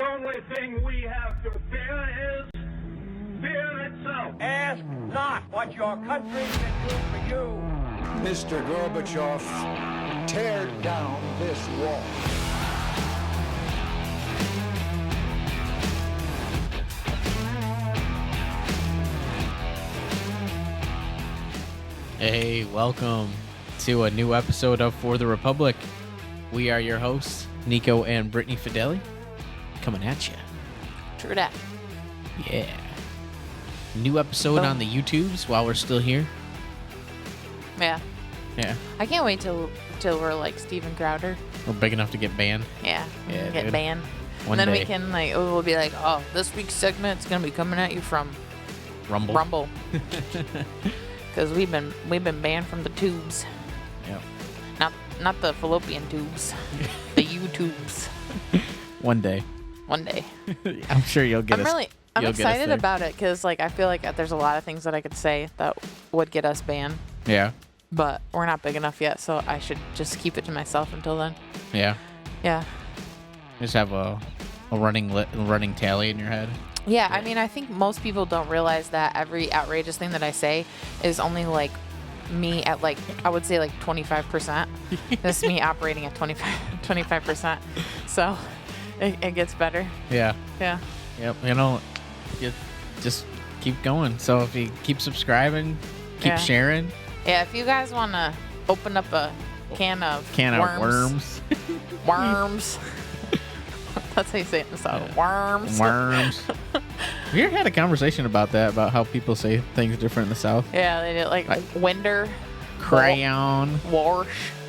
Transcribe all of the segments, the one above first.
only thing we have to fear is fear itself. Ask not what your country can do for you. Mr. Gorbachev, tear down this wall. Hey, welcome to a new episode of For the Republic. We are your hosts, Nico and Brittany Fideli, coming at you. True that. Yeah. New episode on the YouTubes while we're still here. Yeah. Yeah. I can't wait till we're like Steven Crowder. We're big enough to get banned. Yeah. Yeah, Get dude. banned. One and then day. we can we'll be like, oh, this week's segment's gonna be coming at you from Rumble. Because we've been banned from the tubes. Yep. Not the fallopian tubes. The YouTubes. One day. One day. I'm sure you'll get us. I'm you'll get us excited there. about it because I feel like there's a lot of things that I could say that would get us banned, Yeah. but we're not big enough yet, so I should just keep it to myself until then. Yeah. Yeah. Just have a running tally in your head. Yeah, I mean, I think most people don't realize that every outrageous thing that I say is only like me at I would say 25%. That's me operating at 25%. So it gets better. Yeah. Yeah. Yep. You just keep going. So if you keep subscribing, keep Yeah. sharing. Yeah, if you guys want to open up a can of Worms. Worms. That's how you say it in the South. Worms. Worms. We ever had a conversation about that, about how people say things different in the South? Yeah, they did like Winder. Crayon. Warsh.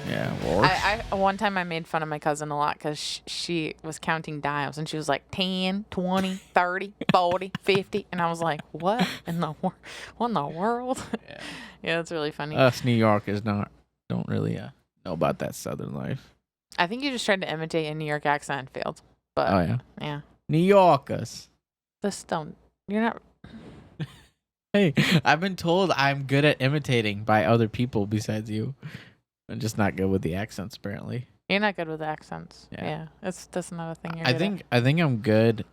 Yeah, Warsh. I one time I made fun of my cousin a lot because she was counting dimes and she was like 10, 20, 30, 40, 50. And I was like, what in the world? Yeah. Yeah, it's really funny. Us New Yorkers don't really know about that Southern life. I think you just tried to imitate a New York accent and failed. But Oh, yeah. yeah. New Yorkers. You're not. Hey, I've been told I'm good at imitating by other people besides you. I'm just not good with the accents, apparently. You're not good with accents. Yeah. Yeah. That's not a thing you're I good think at. I think I'm good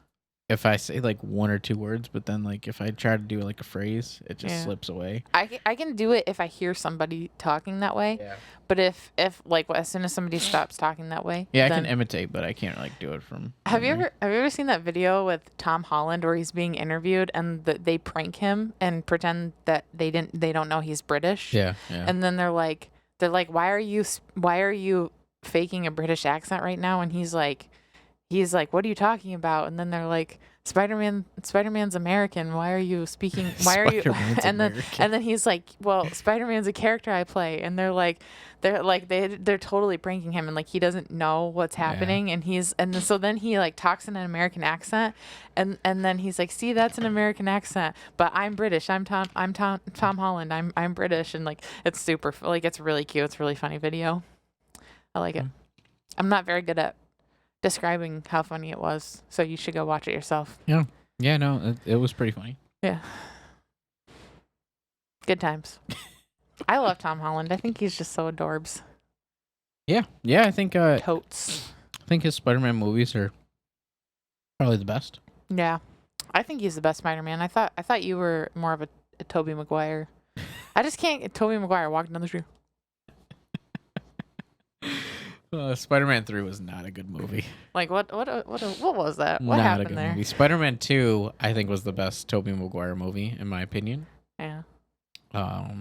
if I say like one or two words, but then like if I try to do like a phrase, it just Yeah. slips away. I can do it if I hear somebody talking that way. Yeah. But if as soon as somebody stops talking that way. Yeah, I then, can imitate, but I can't like do it from. Have you memory. ever seen that video with Tom Holland where he's being interviewed and they prank him and pretend that they don't know he's British? Yeah, yeah. And then they're like, why are you faking a British accent right now? And he's like, what are you talking about? And then they're like, Spider-Man's American. Why are you speaking? Why are you? Spider-Man's And American. then he's like, well, Spider-Man's a character I play. And they're totally pranking him, and like he doesn't know what's happening. And so then he like talks in an American accent, and then he's like, see, that's an American accent, but I'm British. I'm Tom Holland. I'm British, and like it's super it's really cute. It's a really funny video. I like it. I'm not very good at describing how funny it was, so you should go watch it yourself. Yeah, no, it was pretty funny. Yeah. Good times. I love Tom Holland. I think he's just so adorbs. Yeah, I think Totes. his Spider-Man movies are probably the best. Yeah. I think he's the best Spider-Man. I thought you were more of a Tobey Maguire. I just can't get Tobey Maguire walking down the street. Spider-Man 3 was not a good movie. Like what was that? What not a happened good there? movie. Spider-Man 2, I think, was the best Tobey Maguire movie, in my opinion. Yeah. I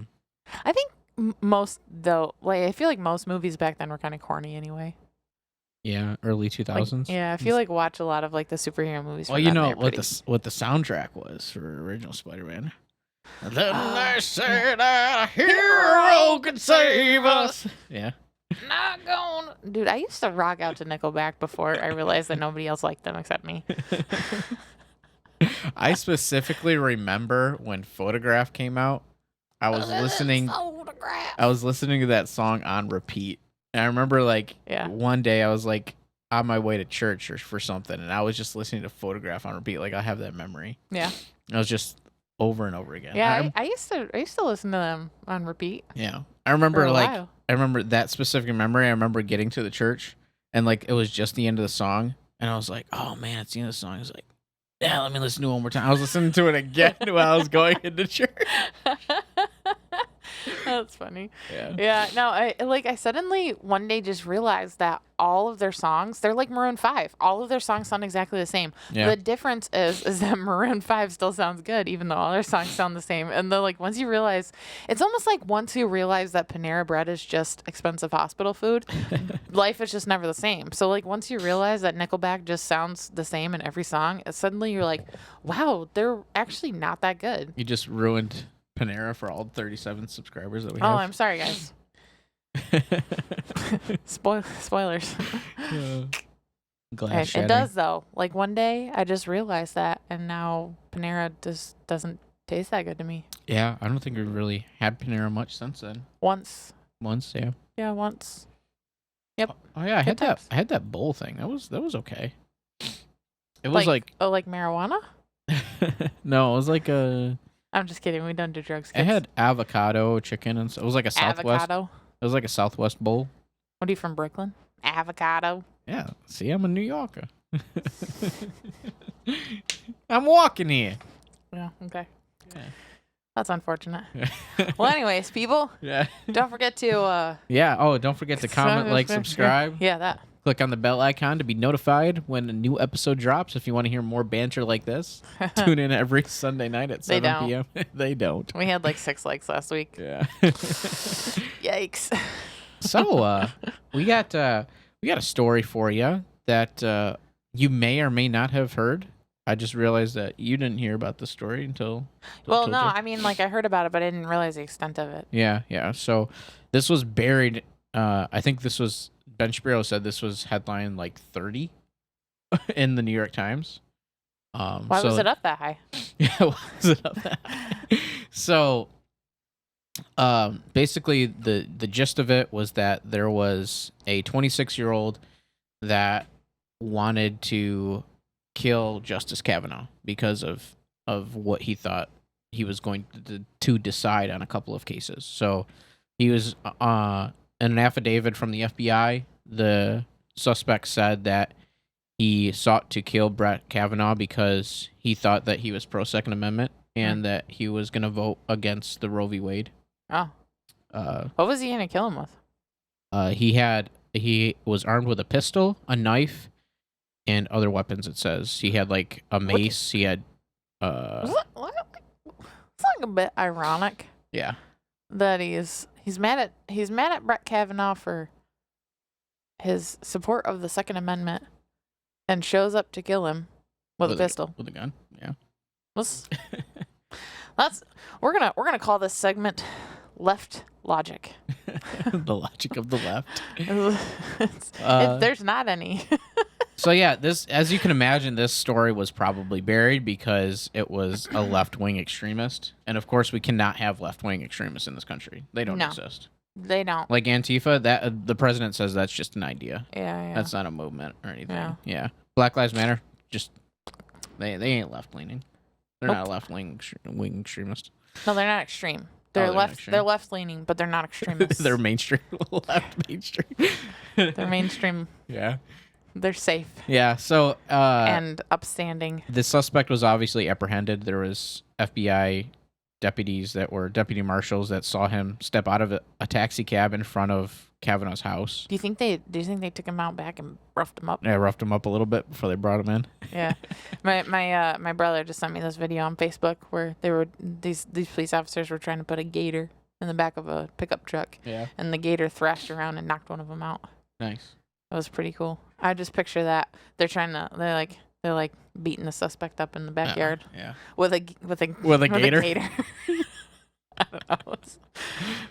I think most though, I feel like most movies back then were kind of corny anyway. Yeah, early 2000s. Yeah, I feel like watch a lot of like the superhero movies. Well, from you then. know They're what pretty- what the soundtrack was for original Spider-Man. And then they said that a hero could save us. Yeah. Not going. Dude, I used to rock out to Nickelback before I realized that nobody else liked them except me. I specifically remember when Photograph came out. I was listening to that song on repeat. And I remember one day I was like on my way to church or for something, and I was just listening to Photograph on repeat. Like I have that memory. Yeah. I was just over and over again. Yeah, I used to listen to them on repeat. Yeah. I remember for a while. I remember that specific memory. I remember getting to the church and it was just the end of the song and I was like, oh man, it's the end of the song. I was like, yeah, let me listen to it one more time. I was listening to it again while I was going into church. That's funny. Yeah. Yeah. No, I suddenly one day just realized that all of their songs, they're like Maroon 5. All of their songs sound exactly the same. Yeah. The difference is that Maroon 5 still sounds good, even though all their songs sound the same. And then like once you realize, it's almost like once you realize that Panera Bread is just expensive hospital food, life is just never the same. So like once you realize that Nickelback just sounds the same in every song, suddenly you're like, wow, they're actually not that good. You just ruined Panera for all 37 subscribers that we Oh, have. I'm sorry, guys. Spoilers. Glass It does though. Like one day I just realized that, and now Panera just doesn't taste that good to me. Yeah, I don't think we've really had Panera much since then. Once. Yeah. Yeah, once. Yep. Oh yeah, I had Good times. that. I had that bowl thing. That was okay. It was like oh, like marijuana? no, it was like a. I'm just kidding. We don't do drugs. It Kids. had avocado, chicken, and so it was like a Southwest. Avocado. It was like a Southwest bowl. What are you from, Brooklyn? Avocado. Yeah. See, I'm a New Yorker. I'm walking here. Yeah. Okay. Yeah. That's unfortunate. Well, anyways, people, Yeah. don't forget to. Yeah. Oh, don't forget to comment, like, subscribe. Yeah, that. Click on the bell icon to be notified when a new episode drops. If you want to hear more banter like this, tune in every Sunday night at 7 p.m. They don't. We had like 6 likes last week. Yeah. Yikes. So, we got a story for you that you may or may not have heard. I just realized that you didn't hear about the story until. Well, no, I mean, like I heard about it, but I didn't realize the extent of it. Yeah. So, this was buried. I think this was. Ben Shapiro said this was headline like 30 in the New York Times. Why was it up that high? Yeah, why was it up that high? So, basically, the gist of it was that there was a 26-year-old that wanted to kill Justice Kavanaugh because of what he thought he was going to decide on a couple of cases. So, he was in an affidavit from the FBI, the suspect said that he sought to kill Brett Kavanaugh because he thought that he was pro-Second Amendment and that he was going to vote against the Roe v. Wade. Oh. What was he going to kill him with? He was armed with a pistol, a knife, and other weapons, it says. He had, like, a mace. He had... It's like a bit ironic. Yeah. That he's mad at Brett Kavanaugh for his support of the Second Amendment, and shows up to kill him with a pistol. With a gun, yeah. We're gonna call this segment "Left Logic." The logic of the left. There's not any. So yeah, this, as you can imagine, this story was probably buried because it was a left-wing extremist, and of course we cannot have left-wing extremists in this country. They don't exist. They don't. Like Antifa, that the president says that's just an idea. Yeah. That's not a movement or anything. Yeah. Black Lives Matter, just they ain't left-leaning. They're not a left-wing extremist. No, they're not extreme. They're left. They're left-leaning, but they're not extremists. They're mainstream, left mainstream. They're mainstream. Yeah. They're safe. Yeah. So. And upstanding. The suspect was obviously apprehended. There was FBI deputies that were deputy marshals that saw him step out of a taxi cab in front of Kavanaugh's house. Do you think they took him out back and roughed him up? Yeah, roughed him up a little bit before they brought him in. Yeah. My brother just sent me this video on Facebook where they were these police officers were trying to put a gator in the back of a pickup truck. Yeah. And the gator thrashed around and knocked one of them out. Nice. That was pretty cool. I just picture that they're like beating the suspect up in the backyard. Yeah. With a gator. I don't know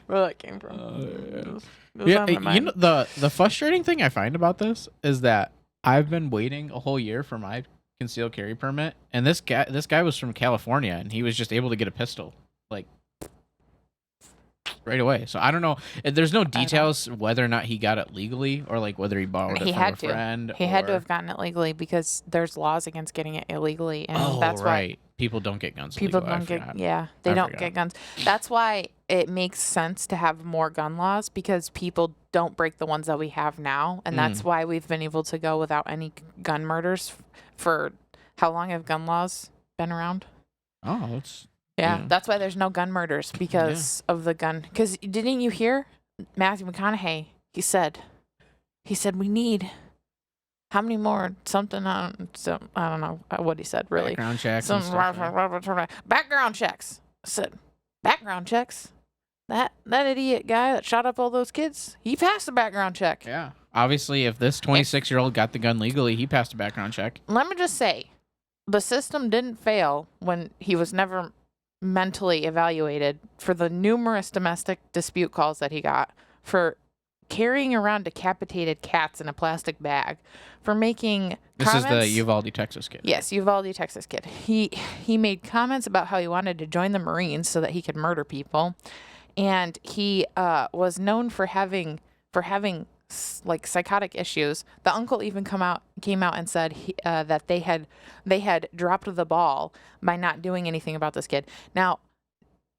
where that came from. It was Yeah, on my mind. you know the frustrating thing I find about this is that I've been waiting a whole year for my concealed carry permit, and this guy was from California, and he was just able to get a pistol like right away. So I don't know. There's no details whether or not he got it legally or like whether he borrowed it from a friend. He had to have gotten it legally because there's laws against getting it illegally, and that's right. why People don't get guns. people legally. don't get. Yeah, they don't get guns. That's why it makes sense to have more gun laws because people don't break the ones that we have now. And that's why we've been able to go without any gun murders for how long have gun laws been around? Oh, it's... Yeah, that's why there's no gun murders because of the gun. Because didn't you hear Matthew McConaughey? He said we need how many more something on some I don't know what he said really. Background checks. Background checks. I said background checks. That idiot guy that shot up all those kids, he passed the background check. Yeah. Obviously, if this 26-year-old got the gun legally, he passed a background check. Let me just say, the system didn't fail when he was never mentally evaluated for the numerous domestic dispute calls that he got, for carrying around decapitated cats in a plastic bag, for making comments. This is the Uvalde, Texas kid. Yes, Uvalde, Texas kid. He made comments about how he wanted to join the Marines so that he could murder people, and he was known for having like psychotic issues. The uncle even came out and said that they had dropped the ball by not doing anything about this kid. Now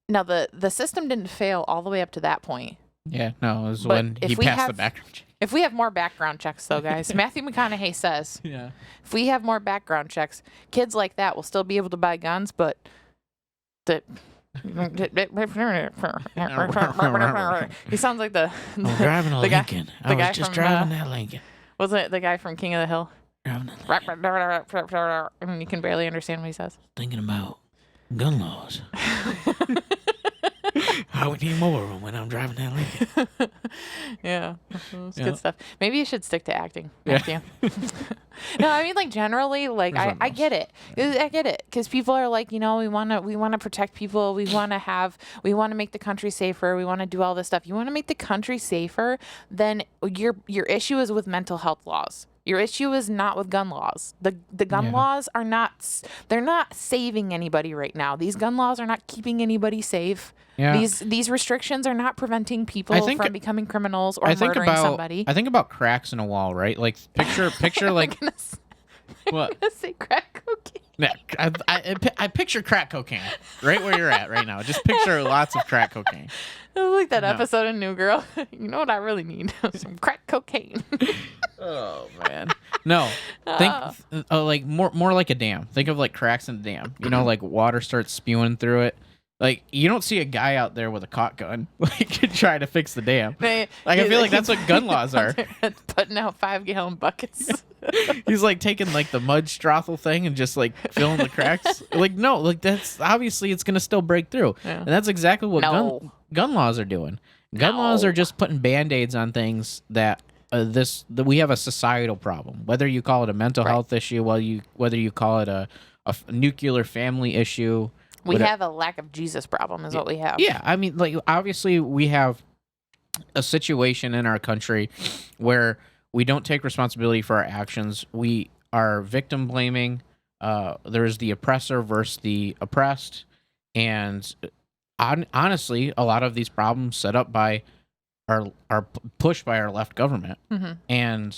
the system didn't fail all the way up to that point. Yeah, no, it was when he passed the background check. If we have more background checks, though, guys, Matthew McConaughey says, if we have more background checks, kids like that will still be able to buy guns, but he sounds like the driving a Lincoln. I was just driving that Lincoln. Was it the guy from King of the Hill? Driving that Lincoln. I mean, you can barely understand what he says. Thinking about gun laws. I would need more of them when I'm driving that Lincoln. Yeah, it's good stuff. Maybe you should stick to acting, Matthew. No, I mean, like, generally, like, I get it. I get it, because people are like, we want to protect people. We want to make the country safer. We want to do all this stuff. You want to make the country safer, then your issue is with mental health laws. Your issue is not with gun laws. The gun laws are they're not saving anybody right now. These gun laws are not keeping anybody safe. Yeah. These restrictions are not preventing people from becoming criminals or murdering somebody. I think about cracks in a wall, right? Like picture like I'm gonna say crack cocaine. Yeah, I picture crack cocaine right where you're at right now. Just picture lots of crack cocaine. I like that episode of New Girl. You know what I really need? Some crack cocaine. Oh man, no. Think like more like a dam. Think of like cracks in a dam. Like water starts spewing through it. Like, you don't see a guy out there with a caulk gun, like, trying to fix the dam. I feel like that's what gun laws are. Putting out 5-gallon buckets. He's, like, taking, like, the mud strothel thing and just, like, filling the cracks. Like, no, like, that's, obviously, it's going to still break through. Yeah. And that's exactly what gun laws are doing. Gun laws are just putting Band-Aids on things that we have a societal problem. Whether you call it a mental health issue, whether you call it a nuclear family issue. We have a lack of Jesus problem is what we have. Yeah, I mean, like, obviously we have a situation in our country where we don't take responsibility for our actions. We are victim blaming. There's the oppressor versus the oppressed. And honestly, a lot of these problems set up by are pushed by our left government. Mm-hmm. And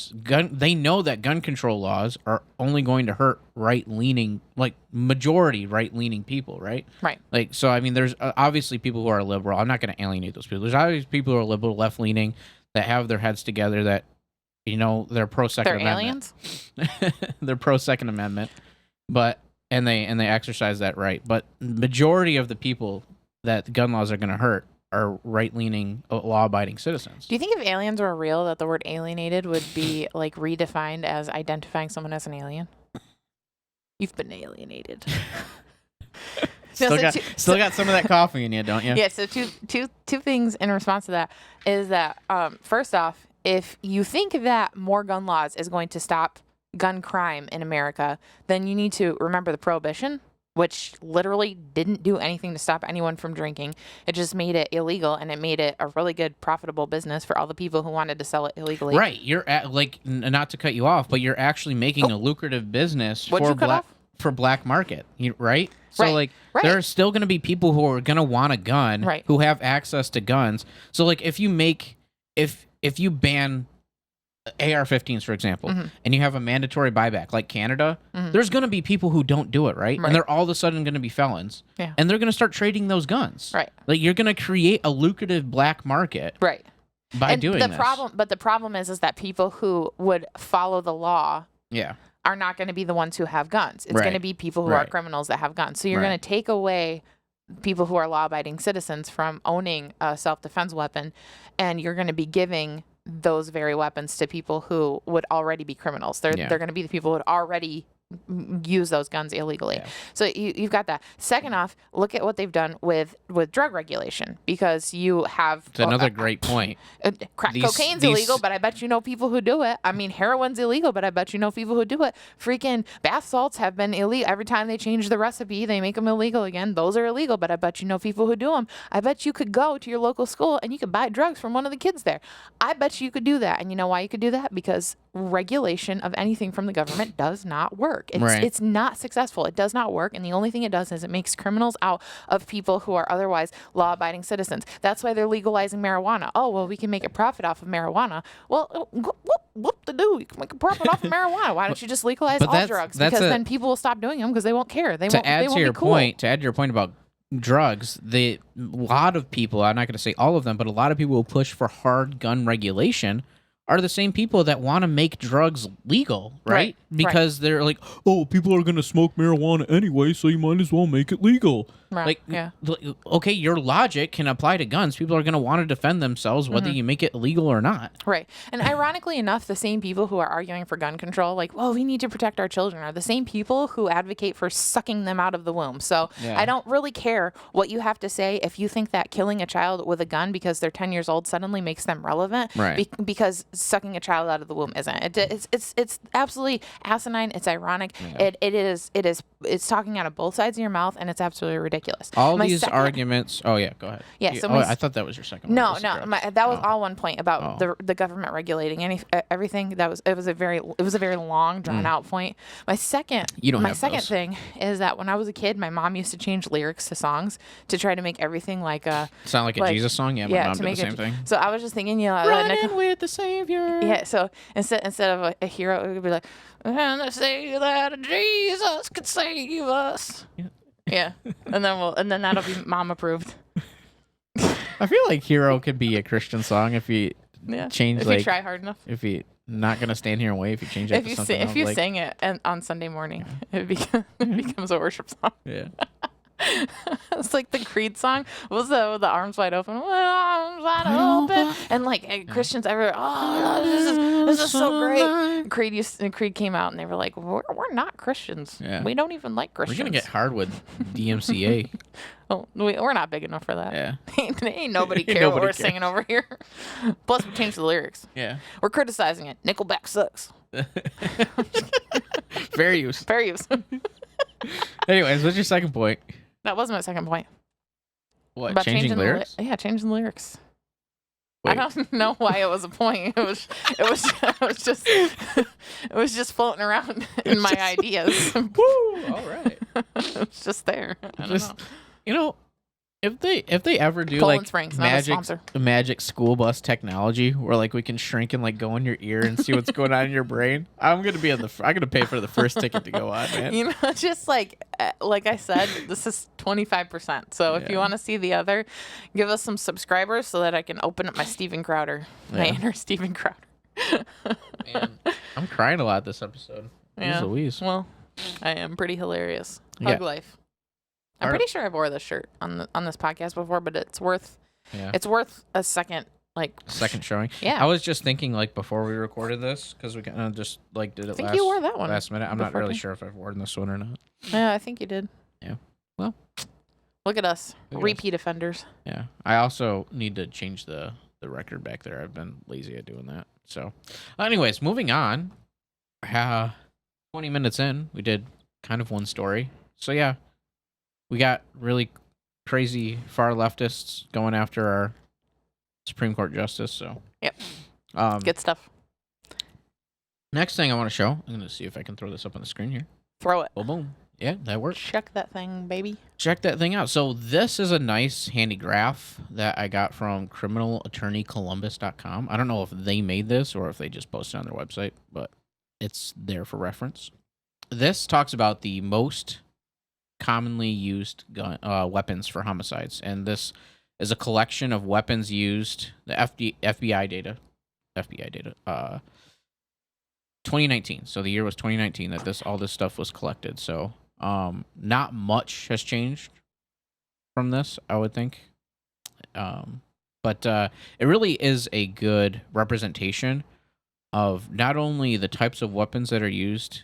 they know that gun control laws are only going to hurt right-leaning, like majority right-leaning people, right? Right. Like, so, I mean, there's obviously people who are liberal. I'm not going to alienate those people. There's obviously people who are liberal, left-leaning, that have their heads together, that, they're pro-Second Amendment. They're aliens? They're pro-Second Amendment, and they exercise that right. But majority of the people that gun laws are going to hurt are right-leaning, law-abiding citizens. Do you think if aliens were real, that the word alienated would be, like, redefined as identifying someone as an alien? You've been alienated. Still got some of that coffee in you, don't you? Yeah, so two things in response to that is that, first off, if you think that more gun laws is going to stop gun crime in America, then you need to remember the Prohibition, which literally didn't do anything to stop anyone from drinking. It just made it illegal, and it made it a really good, profitable business for all the people who wanted to sell it illegally. Right. You're not to cut you off, but you're actually making a lucrative business for black market, right? So there are still going to be people who are going to want a gun, who have access to guns. So like if you ban AR-15s, for example, and you have a mandatory buyback like Canada, there's going to be people who don't do it, right? And they're all of a sudden going to be felons. Yeah. And they're going to start trading those guns. Right. Like, you're going to create a lucrative black market. Right. By doing this. But the problem is that people who would follow the law are not going to be the ones who have guns. It's going to be people who are criminals that have guns. So you're going to take away people who are law-abiding citizens from owning a self-defense weapon, and you're going to be giving those very weapons to people who would already be criminals. They're going to be the people who would already use those guns illegally. Yeah. So you've got that. Second off, look at what they've done with drug regulation, because you have... It's another great point. Cocaine's illegal, but I bet you know people who do it. I mean, heroin's illegal, but I bet you know people who do it. Freaking bath salts have been illegal. Every time they change the recipe, they make them illegal again. Those are illegal, but I bet you know people who do them. I bet you could go to your local school and you could buy drugs from one of the kids there. I bet you could do that. And you know why you could do that? Because regulation of anything from the government does not work. It's not successful. It does not work. And the only thing it does is it makes criminals out of people who are otherwise law-abiding citizens. That's why they're legalizing marijuana. Oh, well, we can make a profit off of marijuana. Well, what to do? You can make a profit off of marijuana. Why don't you just legalize all drugs? Because then people will stop doing them because they won't care. To add to your point about drugs, a lot of people, I'm not going to say all of them, but a lot of people who push for hard gun regulation are the same people that want to make drugs legal, right? Because they're like, oh, people are going to smoke marijuana anyway, so you might as well make it legal. Right. Okay, your logic can apply to guns. People are going to want to defend themselves whether you make it legal or not. Right. And ironically enough, the same people who are arguing for gun control, like, well, we need to protect our children, are the same people who advocate for sucking them out of the womb. So I don't really care what you have to say if you think that killing a child with a gun because they're 10 years old suddenly makes them relevant. Right. Because sucking a child out of the womb isn't. It's absolutely asinine. It's ironic. Yeah. It's talking out of both sides of your mouth, and it's absolutely ridiculous. All these arguments. Oh yeah, go ahead. Yeah. I thought that was your second. No. That was all one point about the government regulating everything. It was a very long, drawn out point. My second thing is that when I was a kid, my mom used to change lyrics to songs to try to make everything like a sound like a Jesus song. Yeah, my mom did the same thing. So I was just thinking, running with the Savior. Yeah. So instead of a hero, it would be like, and they say that Jesus could save us. Yeah, and then that'll be mom approved. I feel like "Hero" could be a Christian song if you change. If you try hard enough. If you not gonna stand here and wait, if you change it to something else. If you sing it on Sunday morning, it becomes a worship song. Yeah. It's like the Creed song. What was the arms wide open? Arms wide open. And Christians ever, this is so great. Creed came out and they were like, we're not Christians. Yeah. We don't even like Christians. We're gonna get hard with DMCA. Oh, we're not big enough for that. Yeah. Ain't nobody care what we're singing over here. Plus, we changed the lyrics. Yeah. We're criticizing it. Nickelback sucks. Fair use. Fair use. Anyways, what's your second point? That wasn't my second point. What? About changing lyrics? Changing the lyrics. Wait. I don't know why it was a point. It was just floating around in my ideas. Woo! All right. It was just there. I don't know. If they ever do Poland like Springs, magic school bus technology where like we can shrink and like go in your ear and see what's going on in your brain, I'm gonna pay for the first ticket to go on, man. Just like I said, this is 25%. So if you want to see the other, give us some subscribers so that I can open up my Steven Crowder, my inner Steven Crowder. Man, I'm crying a lot this episode. Yeah. Louise. Well, I am pretty hilarious. Hug life. I'm pretty sure I wore this shirt on this podcast before, but it's worth a second showing. Yeah. I was just thinking like before we recorded this because we kind of just like did it you wore that one last minute. I'm not really sure if I've worn this one or not. Yeah, I think you did. Yeah. Well, look at us, repeat offenders. Yeah. I also need to change the record back there. I've been lazy at doing that. So, anyways, moving on. 20 minutes in, we did kind of one story. So yeah. We got really crazy far leftists going after our Supreme Court justice. So, yep. Good stuff. Next thing I want to show, I'm going to see if I can throw this up on the screen here. Throw it. Boom, boom. Yeah, that works. Check that thing, baby. Check that thing out. So this is a nice handy graph that I got from criminalattorneycolumbus.com. I don't know if they made this or if they just posted it on their website, but it's there for reference. This talks about the most commonly used weapons for homicides, and this is a collection of weapons used, the FBI data, 2019. So the year was 2019 that all this stuff was collected. So not much has changed from this, I would think. But it really is a good representation of not only the types of weapons that are used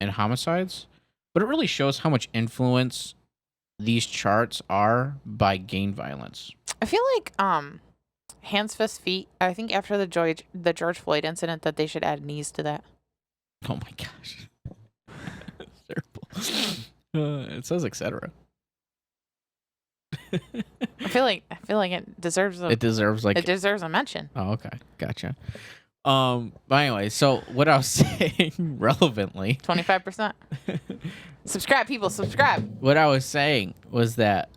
in homicides, but it really shows how much influence these charts are by gang violence. I feel like hands, fists, feet. I think after the George Floyd incident that they should add knees to that. Oh my gosh. Terrible. It says etc. I feel like it deserves it deserves a mention. Oh, okay. Gotcha. But anyway, so what I was saying relevantly, 25%. Subscribe, people, subscribe. What I was saying was that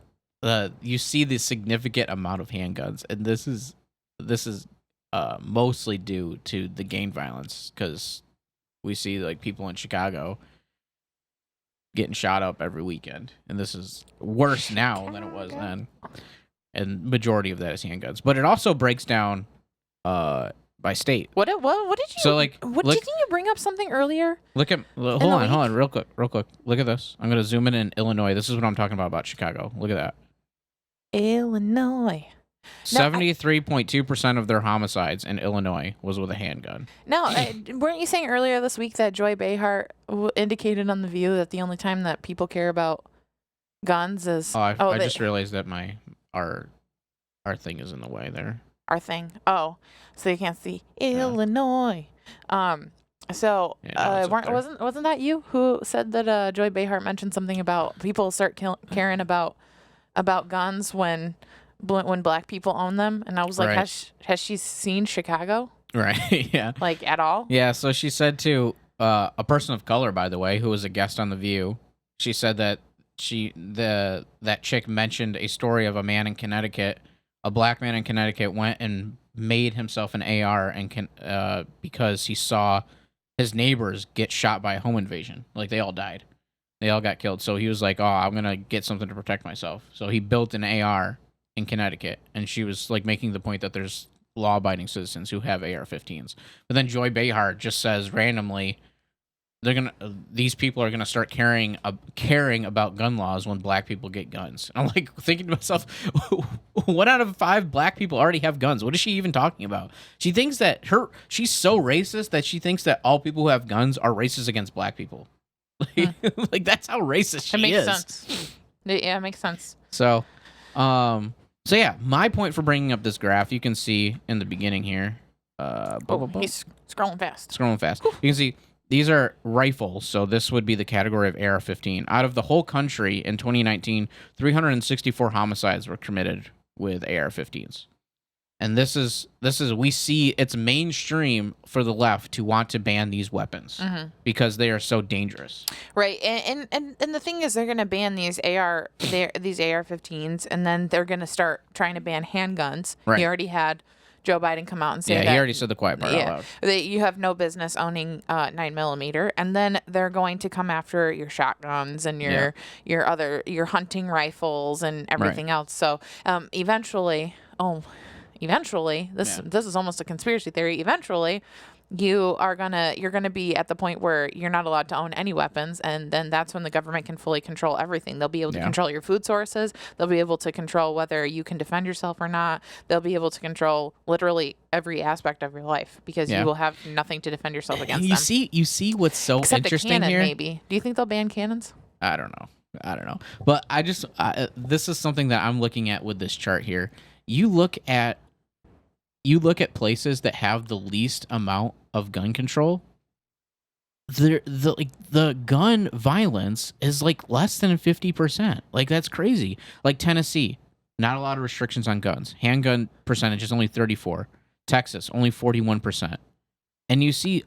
you see the significant amount of handguns, and this is mostly due to the gang violence, because we see like people in Chicago getting shot up every weekend, and this is worse now than it was then. And majority of that is handguns, but it also breaks down by state. What did you? So like, didn't you bring up something earlier? Hold on, real quick. Look at this. I'm gonna zoom in Illinois. This is what I'm talking about Chicago. Look at that. Illinois. 73.2% of their homicides in Illinois was with a handgun. No, weren't you saying earlier this week that Joy Behar indicated on The View that the only time that people care about guns is... I just realized that our thing is in the way there. Our thing. Oh, so you can't see Illinois. Wasn't that you who said that Joy Behar mentioned something about people start caring about guns when black people own them? And I was like, right. Has she seen Chicago? Right. Yeah. Like at all? Yeah. So she said to a person of color, by the way, who was a guest on The View, she said that that chick mentioned a story of a man in Connecticut. A black man in Connecticut went and made himself an AR and because he saw his neighbors get shot by a home invasion. Like they all died. They all got killed. So he was like, "Oh, I'm going to get something to protect myself." So he built an AR in Connecticut, and she was like making the point that there's law-abiding citizens who have AR-15s. But then Joy Behar just says randomly, these people are gonna start caring about gun laws when black people get guns. And I'm like thinking to myself, 1 out of 5 black people already have guns. What is she even talking about? She thinks that she's so racist that she thinks that all people who have guns are racist against black people. Like that's how racist she is. It makes sense. Yeah, it makes sense. So yeah, my point for bringing up this graph, you can see in the beginning here. He's scrolling fast. You can see these are rifles, so this would be the category of AR-15. Out of the whole country in 2019, 364 homicides were committed with AR-15s. And this is we see it's mainstream for the left to want to ban these weapons because they are so dangerous. Right. And the thing is they're going to ban these AR-15s, and then they're going to start trying to ban handguns. Right. You already had Joe Biden come out and say that. Yeah, he already said the quiet part out loud. That you have no business owning 9mm, and then they're going to come after your shotguns and your hunting rifles and everything else. So eventually, this is almost a conspiracy theory. Eventually, you're gonna be at the point where you're not allowed to own any weapons, and then that's when the government can fully control everything. They'll be able to control your food sources. They'll be able to control whether you can defend yourself or not. They'll be able to control literally every aspect of your life because you will have nothing to defend yourself against them. You see what's so Except interesting a cannon, here? maybe. Do you think they'll ban cannons? I don't know. But this is something that I'm looking at with this chart here. You look at places that have the least amount of gun control. The gun violence is like less than 50%. Like that's crazy. Like Tennessee, not a lot of restrictions on guns. Handgun percentage is only 34. Texas, only 41%. And you see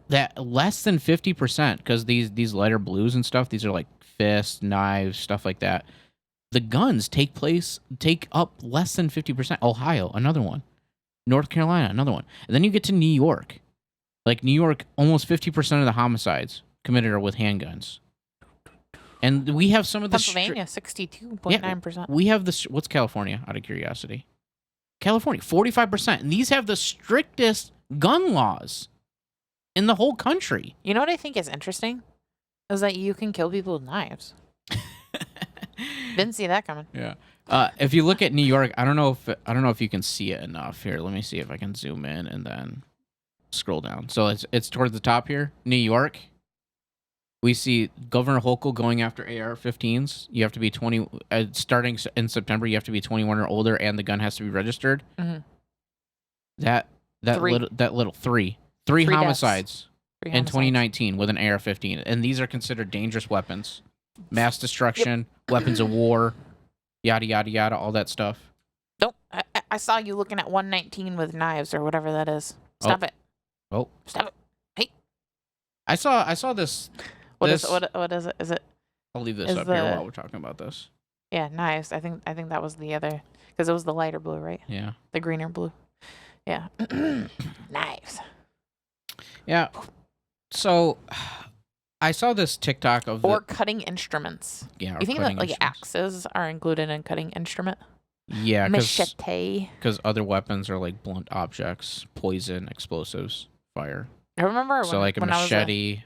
that less than 50%, because these lighter blues and stuff, these are like fists, knives, stuff like that. The guns take up less than 50%. Ohio, another one. North Carolina, another one. And then you get to New York. Like New York, almost 50% of the homicides committed are with handguns. And we have some of the Pennsylvania, 62.9%. We have the what's California? Out of curiosity, California, 45%, and these have the strictest gun laws in the whole country. You know what I think is interesting is that you can kill people with knives. Didn't see that coming. Yeah. If you look at New York, I don't know if you can see it enough. Here, let me see if I can zoom in and then scroll down. So it's towards the top here, New York. We see Governor Hochul going after AR-15s. You have to be 20. Starting in September, you have to be 21 or older, and the gun has to be registered. Mm-hmm. That little three homicides in 2019 with an AR-15, and these are considered dangerous weapons, mass destruction, weapons of war, yada yada yada, all that stuff. Nope, I saw you looking at 119 with knives or whatever that is. Stop it. Oh, stop it. Hey, I saw this. What is it? Is it? I'll leave this up here while we're talking about this. Yeah, knives. I think that was the other, because it was the lighter blue, right? Yeah. The greener blue. Yeah. Knives. Yeah. So, I saw this TikTok of cutting instruments. Yeah. You think that like axes are included in cutting instrument? Yeah, machete. Because other weapons are like blunt objects, poison, explosives, fire. I remember so like a machete.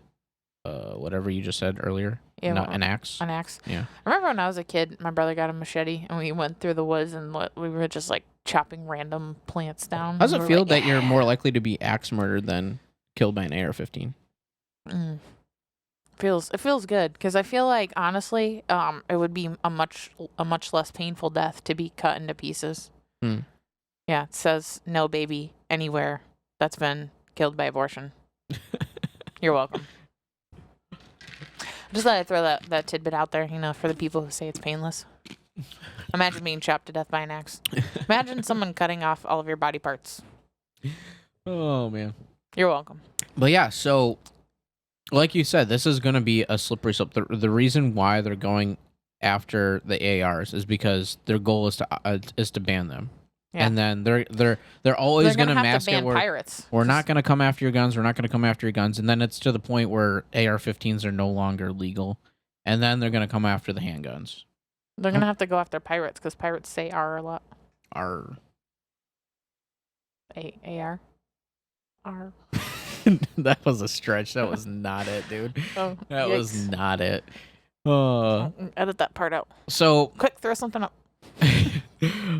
Whatever you just said earlier. Yeah, an axe. An axe. Yeah. I remember when I was a kid, my brother got a machete, and we went through the woods, and we were just like chopping random plants down. How does it feel that you're more likely to be axe murdered than killed by an AR-15? It feels good, because I feel like honestly, it would be a much less painful death to be cut into pieces. Yeah, it says no baby anywhere that's been killed by abortion. You're welcome. Just thought I'd throw that tidbit out there, for the people who say it's painless. Imagine being chopped to death by an axe. Imagine someone cutting off all of your body parts. Oh, man. You're welcome. But yeah, so like you said, this is going to be a slippery slope. The reason why they're going after the ARs is because their goal is to ban them. Yeah. And then they're always going to mask it. Pirates. We're not going to come after your guns. We're not going to come after your guns. And then it's to the point where AR-15s are no longer legal. And then they're going to come after the handguns. They're going to have to go after pirates, because pirates say R a lot. R. A-R. R. That was a stretch. That was not it, dude. Oh, that yikes. was not it. Edit that part out. So quick, throw something up.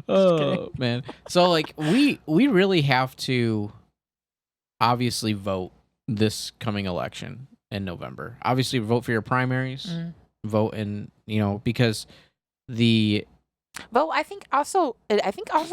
Oh man. So like we really have to obviously vote this coming election in November. Obviously vote for your primaries. Vote in, because the Well, I think also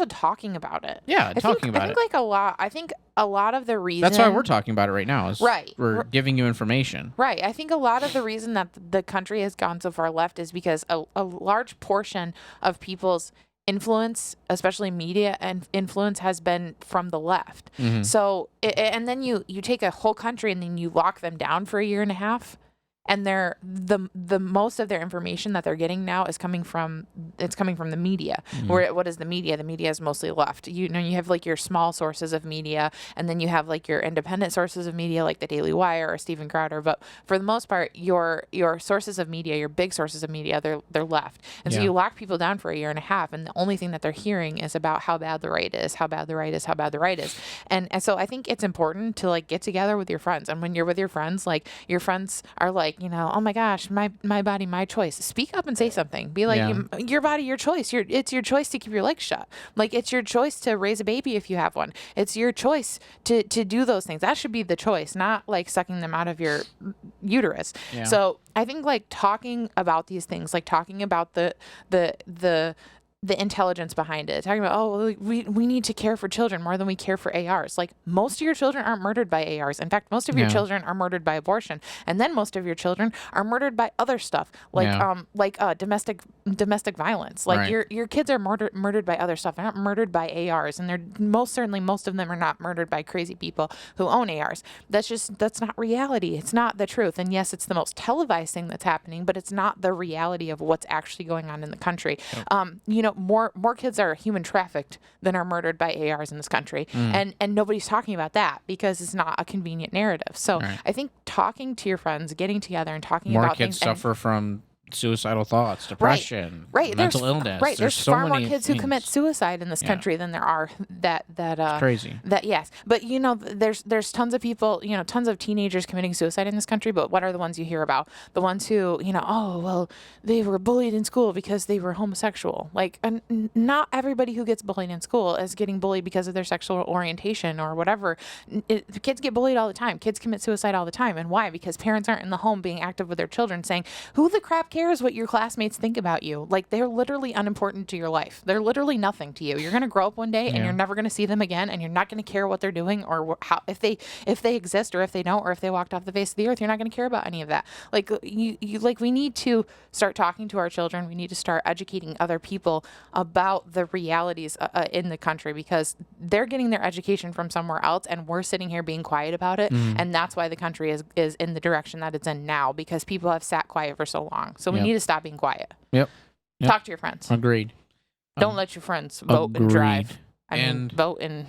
talking about it. Yeah, talking about it. I think a lot of the reason. That's why we're talking about it right now. Is right. We're giving you information. Right. I think a lot of the reason that the country has gone so far left is because a large portion of people's influence, especially media and influence, has been from the left. Mm-hmm. So, and then you take a whole country and then you lock them down for a year and a half. And the most of their information that they're getting now is coming from the media. Mm-hmm. What is the media? The media is mostly left. You have like your small sources of media, and then you have like your independent sources of media, like the Daily Wire or Steven Crowder. But for the most part, your sources of media, your big sources of media, they're left. And so you lock people down for a year and a half, and the only thing that they're hearing is about how bad the right is, how bad the right is, how bad the right is. And so I think it's important to like get together with your friends, and when you're with your friends, like your friends are like, oh my gosh, my body, my choice. Speak up and say something. Be like, your body, your choice. It's your choice to keep your legs shut. Like, it's your choice to raise a baby if you have one. It's your choice to do those things. That should be the choice, not like sucking them out of your uterus. Yeah. So I think like talking about these things, like talking about the the intelligence behind it, talking about, oh, well, we need to care for children more than we care for ARs. Like, most of your children aren't murdered by ARs. In fact, most of your children are murdered by abortion, and then most of your children are murdered by other stuff, like domestic violence. Like, your kids are murdered by other stuff. They're not murdered by ARs, and they're most of them are not murdered by crazy people who own ARs. That's not reality. It's not the truth. And yes, it's the most televised thing that's happening, but it's not the reality of what's actually going on in the country. More kids are human trafficked than are murdered by ARs in this country. And nobody's talking about that because it's not a convenient narrative. So I think talking to your friends, getting together and talking about things. More kids suffer from suicidal thoughts, depression, right. mental illness. Right. There's so far more many kids things. who commit suicide in this country than there are It's crazy. Yes. But there's tons of people, tons of teenagers committing suicide in this country, but what are the ones you hear about? The ones who, oh, well, they were bullied in school because they were homosexual. Like, not everybody who gets bullied in school is getting bullied because of their sexual orientation or whatever. Kids get bullied all the time. Kids commit suicide all the time. And why? Because parents aren't in the home being active with their children, saying, who the crap cares what your classmates think about you? Like, they're literally unimportant to your life. They're literally nothing to you. You're going to grow up one day and you're never going to see them again, and you're not going to care what they're doing or how, if they exist or if they don't, or if they walked off the face of the earth. You're not going to care about any of that. Like, we need to start talking to our children. We need to start educating other people about the realities in the country, because they're getting their education from somewhere else, and we're sitting here being quiet about it. And that's why the country is in the direction that it's in now, because people have sat quiet for so long. So we need to stop being quiet. Yep. Talk to your friends. Agreed. Don't let your friends vote and drive. I mean, vote and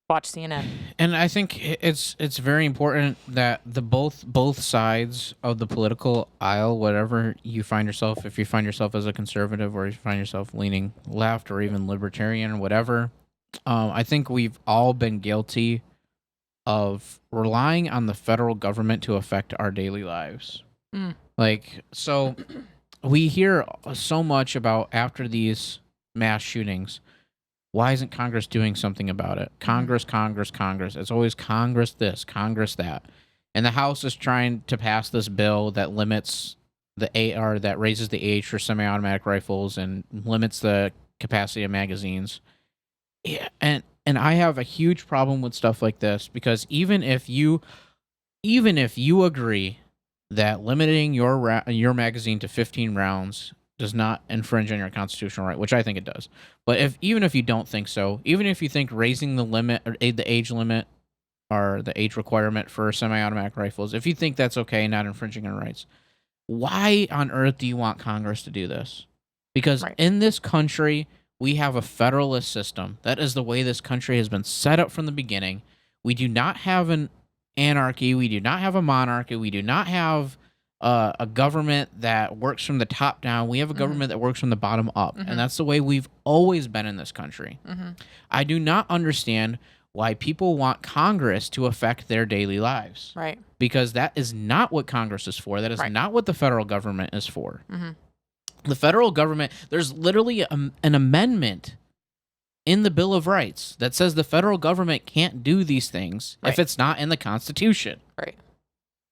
watch CNN. And I think it's very important that both sides of the political aisle, whatever you find yourself, if you find yourself as a conservative or if you find yourself leaning left or even libertarian or whatever, I think we've all been guilty of relying on the federal government to affect our daily lives. Like, so we hear so much about, after these mass shootings, why isn't Congress doing something about it? Congress. It's always Congress this, Congress that. And the House is trying to pass this bill that limits the AR, that raises the age for semi-automatic rifles and limits the capacity of magazines. Yeah, and I have a huge problem with stuff like this, because even if you agree that limiting your magazine to 15 rounds does not infringe on your constitutional right, which I think it does. But even if you don't think so, even if you think raising the limit or the age limit or the age requirement for semi-automatic rifles, if you think that's okay, not infringing on rights, why on earth do you want Congress to do this? Because in this country, we have a federalist system. That is the way this country has been set up from the beginning. We do not have an anarchy. We do not have a monarchy. We do not have a government that works from the top down. We have a government that works from the bottom up. And that's the way we've always been in this country. I do not understand why people want Congress to affect their daily lives. Right. Because that is not what Congress is for. That is not what the federal government is for. The federal government, there's literally an amendment in the Bill of Rights that says the federal government can't do these things if it's not in the Constitution. Right.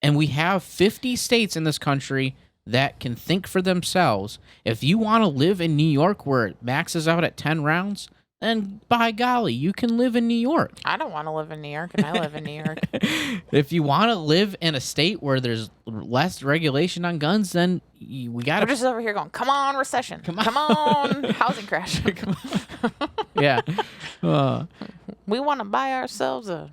And we have 50 states in this country that can think for themselves. If you want to live in New York where it maxes out at 10 rounds, then by golly, you can live in New York. I don't want to live in New York, and I live in New York. If you want to live in a state where there's less regulation on guns, then we got to... We're just over here going, come on, recession. Come on, housing crash. Yeah. We want to buy ourselves a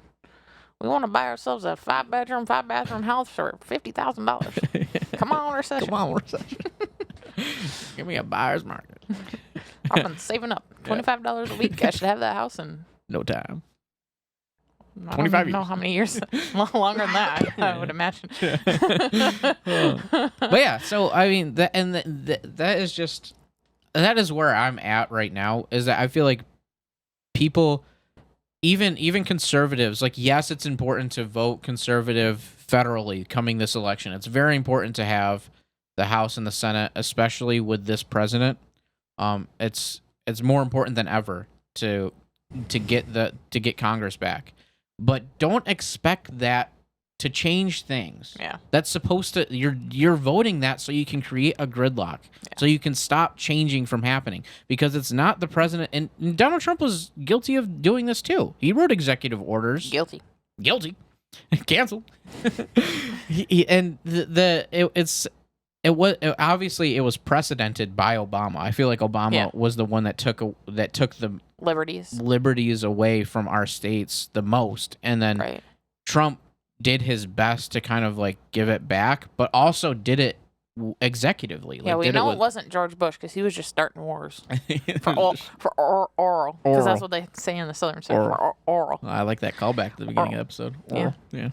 5-bedroom, 5-bathroom house for $50,000. Come on, recession. Come on, recession. Give me a buyer's market. I've been saving up $25 a week. I should have that house in no time. I 25 don't years. know how many years. Longer than that, I would imagine. But yeah, so I mean, that is where I'm at right now. Is that I feel like people, even conservatives, like, yes, it's important to vote conservative federally coming this election. It's very important to have the House and the Senate, especially with this president. It's more important than ever to get Congress back. But don't expect that to change things. Yeah. That's supposed to you're voting that so you can create a gridlock. Yeah. So you can stop changing from happening, because it's not the president, and Donald Trump was guilty of doing this too. He wrote executive orders. Guilty. Canceled. It was precedented by Obama. I feel like Obama was the one that took the liberties away from our states the most, and then Trump did his best to kind of like give it back, but also did it executively. Yeah, we know it wasn't George Bush, because he was just starting wars for oral, because that's what they say in the Southern South. For oral. I like that callback at the beginning of the episode. Oral. Yeah.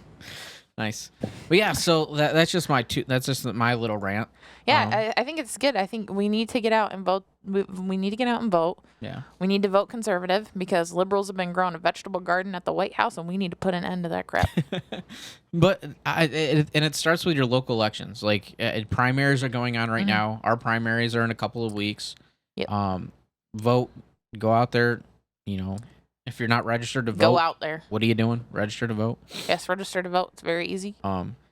Nice. But yeah, so that's just my little rant. Yeah, I think it's good. I think we need to get out and vote. We need to get out and vote. Yeah. We need to vote conservative, because liberals have been growing a vegetable garden at the White House, and we need to put an end to that crap. But it starts with your local elections. Like primaries are going on right now. Our primaries are in a couple of weeks. Yep. Vote. Go out there. If you're not registered to vote, go out there. What are you doing? Register to vote? Yes, register to vote. It's very easy.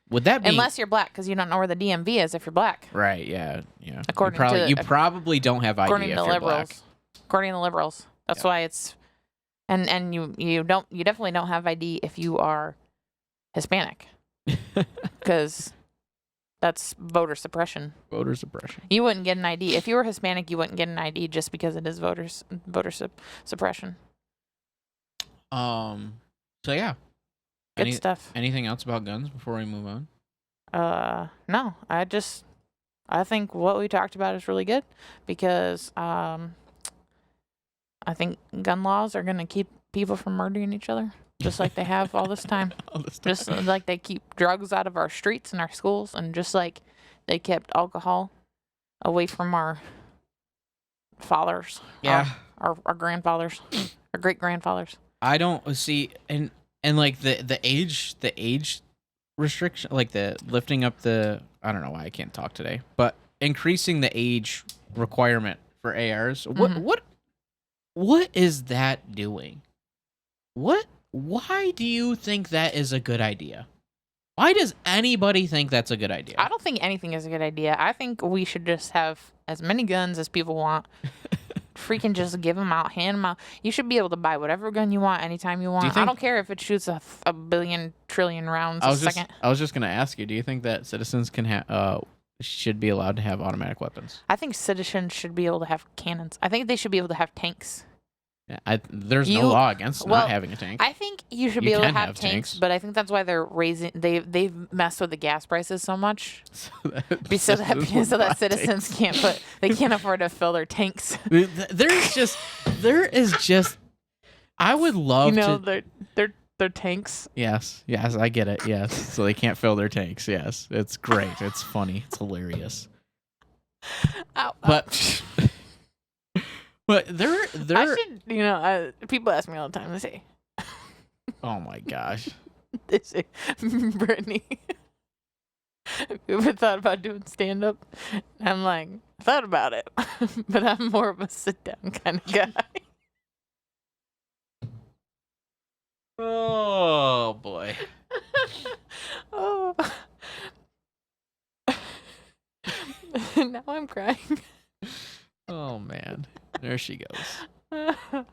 Would that be unless you're black, because you don't know where the DMV is if you're black? Right. Yeah. Yeah. According you probably don't have ID according if to you're liberals. black. According to the liberals, that's why it's, and you definitely don't have ID if you are Hispanic, because that's voter suppression. Voter suppression. You wouldn't get an ID if you were Hispanic. You wouldn't get an ID just because it is voter suppression. So yeah. Good stuff. Anything else about guns before we move on? No. I think what we talked about is really good, because I think gun laws are going to keep people from murdering each other, just like they have all this time. Just like they keep drugs out of our streets and our schools, and just like they kept alcohol away from our fathers. Yeah. Our grandfathers, our great grandfathers. I don't see, and like the age restriction, like the lifting up the, I don't know why I can't talk today, but increasing the age requirement for ARs. What is that doing? Why do you think that is a good idea? Why does anybody think that's a good idea? I don't think anything is a good idea. I think we should just have as many guns as people want. Freaking just give them out, hand them out. You should be able to buy whatever gun you want anytime you want. I don't care if it shoots a billion trillion rounds a second. I was just going to ask you, do you think that citizens should be allowed to have automatic weapons? I think citizens should be able to have cannons. I think they should be able to have tanks. Yeah, there's no law against not having a tank. I think you should be able to have tanks, but I think that's why they're raising. They've messed with the gas prices so much, so that citizens can't afford to fill their tanks. There is just. I would love to. They're tanks. Yes, I get it. Yes, so they can't fill their tanks. Yes, it's great. It's funny. It's hilarious. Ow, but. But people ask me all the time. They say, "Oh my gosh," they say, "Brittany, have you ever thought about doing stand up?" I'm like, I thought about it, but I'm more of a sit down kind of guy. Oh boy. Oh. Now I'm crying. Oh man. There she goes.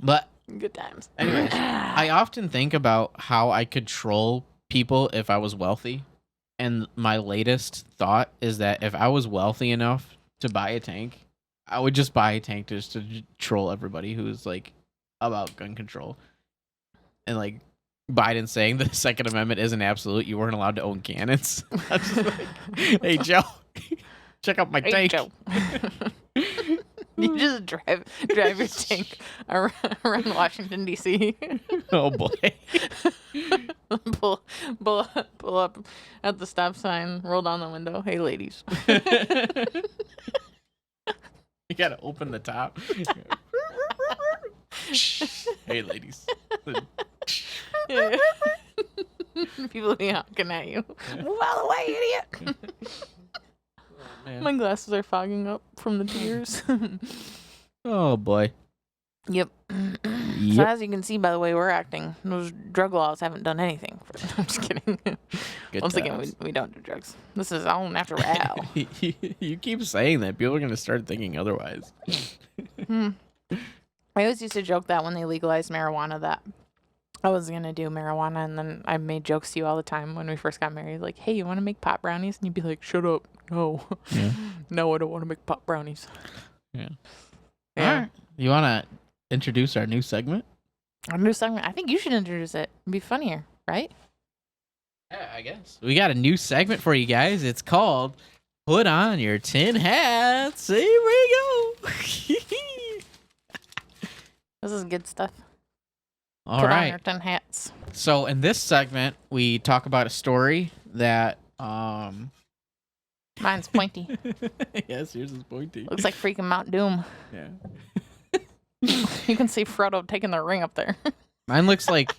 But good times. Anyways, I often think about how I could troll people if I was wealthy. And my latest thought is that if I was wealthy enough to buy a tank, I would just buy a tank just to troll everybody who's like about gun control. And like Biden saying the Second Amendment isn't absolute. You weren't allowed to own cannons. I'm just like, hey Joe, check out my tank. Joe. You just drive your tank around Washington D.C. Oh boy! pull up at the stop sign. Roll down the window. Hey, ladies. You gotta open the top. Hey, ladies. Yeah. People be honking at you. Yeah. Move out of the way, idiot. Man. My glasses are fogging up from the tears. Oh boy. Yep. So as you can see by the way we're acting, those drug laws haven't done anything. I'm just kidding. Once again, we don't do drugs. This is all natural. You keep saying that. People are going to start thinking otherwise. I always used to joke that when they legalized marijuana that I was going to do marijuana, and then I made jokes to you all the time when we first got married. Like, hey, you want to make pot brownies? And you'd be like, shut up. No. Yeah. No, I don't want to make pot brownies. Yeah. All right. You want to introduce our new segment? Our new segment? I think you should introduce it. It'd be funnier, right? Yeah, I guess. We got a new segment for you guys. It's called Put On Your Tin Hats. Here we go. This is good stuff. All Put right. on your tin hats. So in this segment, we talk about a story that Mine's pointy. Yes, yours is pointy. Looks like freaking Mount Doom. Yeah. You can see Frodo taking the ring up there. Mine looks like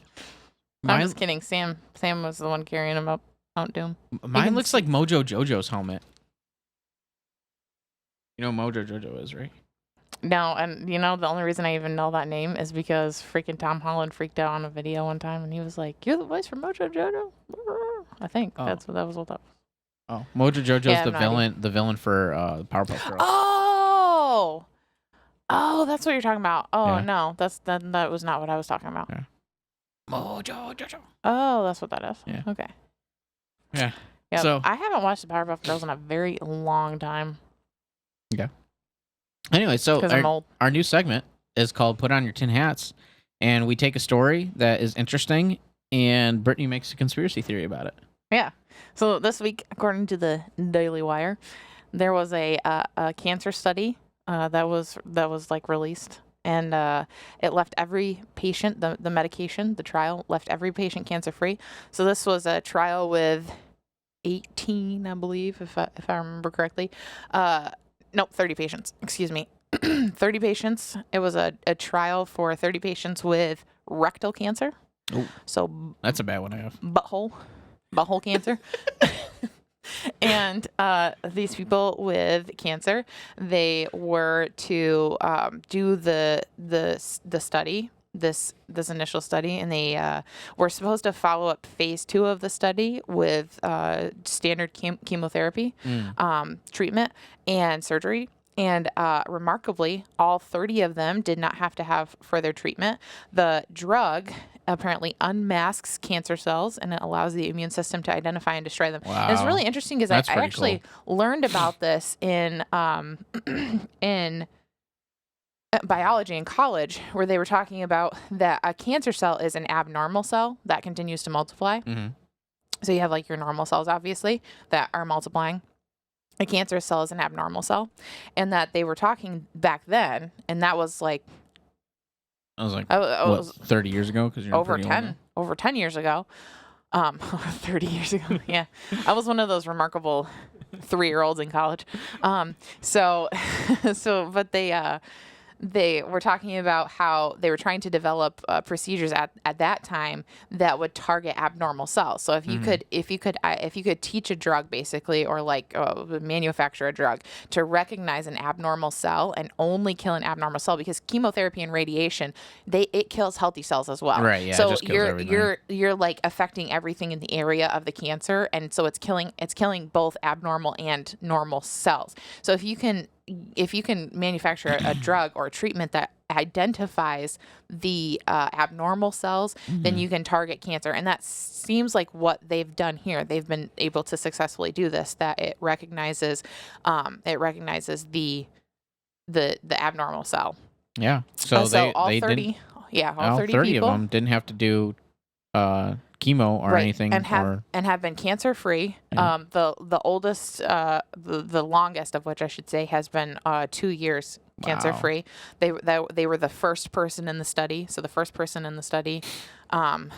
I'm just kidding. Sam was the one carrying him up Mount Doom. Mine looks like Mojo Jojo's helmet. You know what Mojo Jojo is, right? No, and the only reason I even know that name is because freaking Tom Holland freaked out on a video one time, and he was like, "You're the voice for Mojo Jojo." I think that was what that was. Oh, Mojo Jojo's the villain for Powerpuff Girls. Oh, that's what you're talking about. Oh Yeah. no, that was not what I was talking about. Yeah. Mojo Jojo. Oh, that's what that is. Yeah. Okay. Yeah. Yeah. So I haven't watched the Powerpuff Girls in a very long time. Okay. Anyway, so I'm old. Our new segment is called Put On Your Tin Hats, and we take a story that is interesting, and Brittany makes a conspiracy theory about it. Yeah. So this week, according to the Daily Wire, there was a cancer study that was like released, and it left every patient the medication, the trial left every patient cancer free. So this was a trial with 18, I believe, if I remember correctly. No, 30 patients. Excuse me. 30 patients. It was a trial for 30 patients with rectal cancer. Oh, so that's a bad one I have. Butthole cancer. And these people with cancer, they were to do the study, this initial study, and they were supposed to follow up phase 2 of the study with standard chemotherapy treatment and surgery. And remarkably, all 30 of them did not have to have further treatment. The drug apparently unmasks cancer cells, and it allows the immune system to identify and destroy them. Wow. And it's really interesting because I actually learned about this in in biology in college, where they were talking about that a cancer cell is an abnormal cell that continues to multiply. Mm-hmm. So you have like your normal cells, obviously, that are multiplying. A cancer cell is an abnormal cell, and that they were talking back then, and that was like, I was like, what, 30 years ago? Because you're over 10 years ago. 30 years ago. Yeah. I was one of those remarkable 3-year-olds in college. But they were talking about how they were trying to develop procedures at that time that would target abnormal cells. So if you could teach a drug basically, or like manufacture a drug to recognize an abnormal cell and only kill an abnormal cell, because chemotherapy and radiation, it kills healthy cells as well. Right. Yeah. So it just kills everything. you're like affecting everything in the area of the cancer, and so it's killing both abnormal and normal cells. So if you can manufacture a drug or a treatment that identifies the abnormal cells, then you can target cancer. And that seems like what they've done here. They've been able to successfully do this, that it recognizes the abnormal cell. Yeah. So all they 30 didn't, all 30 people of them didn't have to do chemo or anything, and have been cancer free. Yeah. The oldest, the longest of which I should say has been 2 years cancer free. They were the first person in the study. So the first person in the study. Do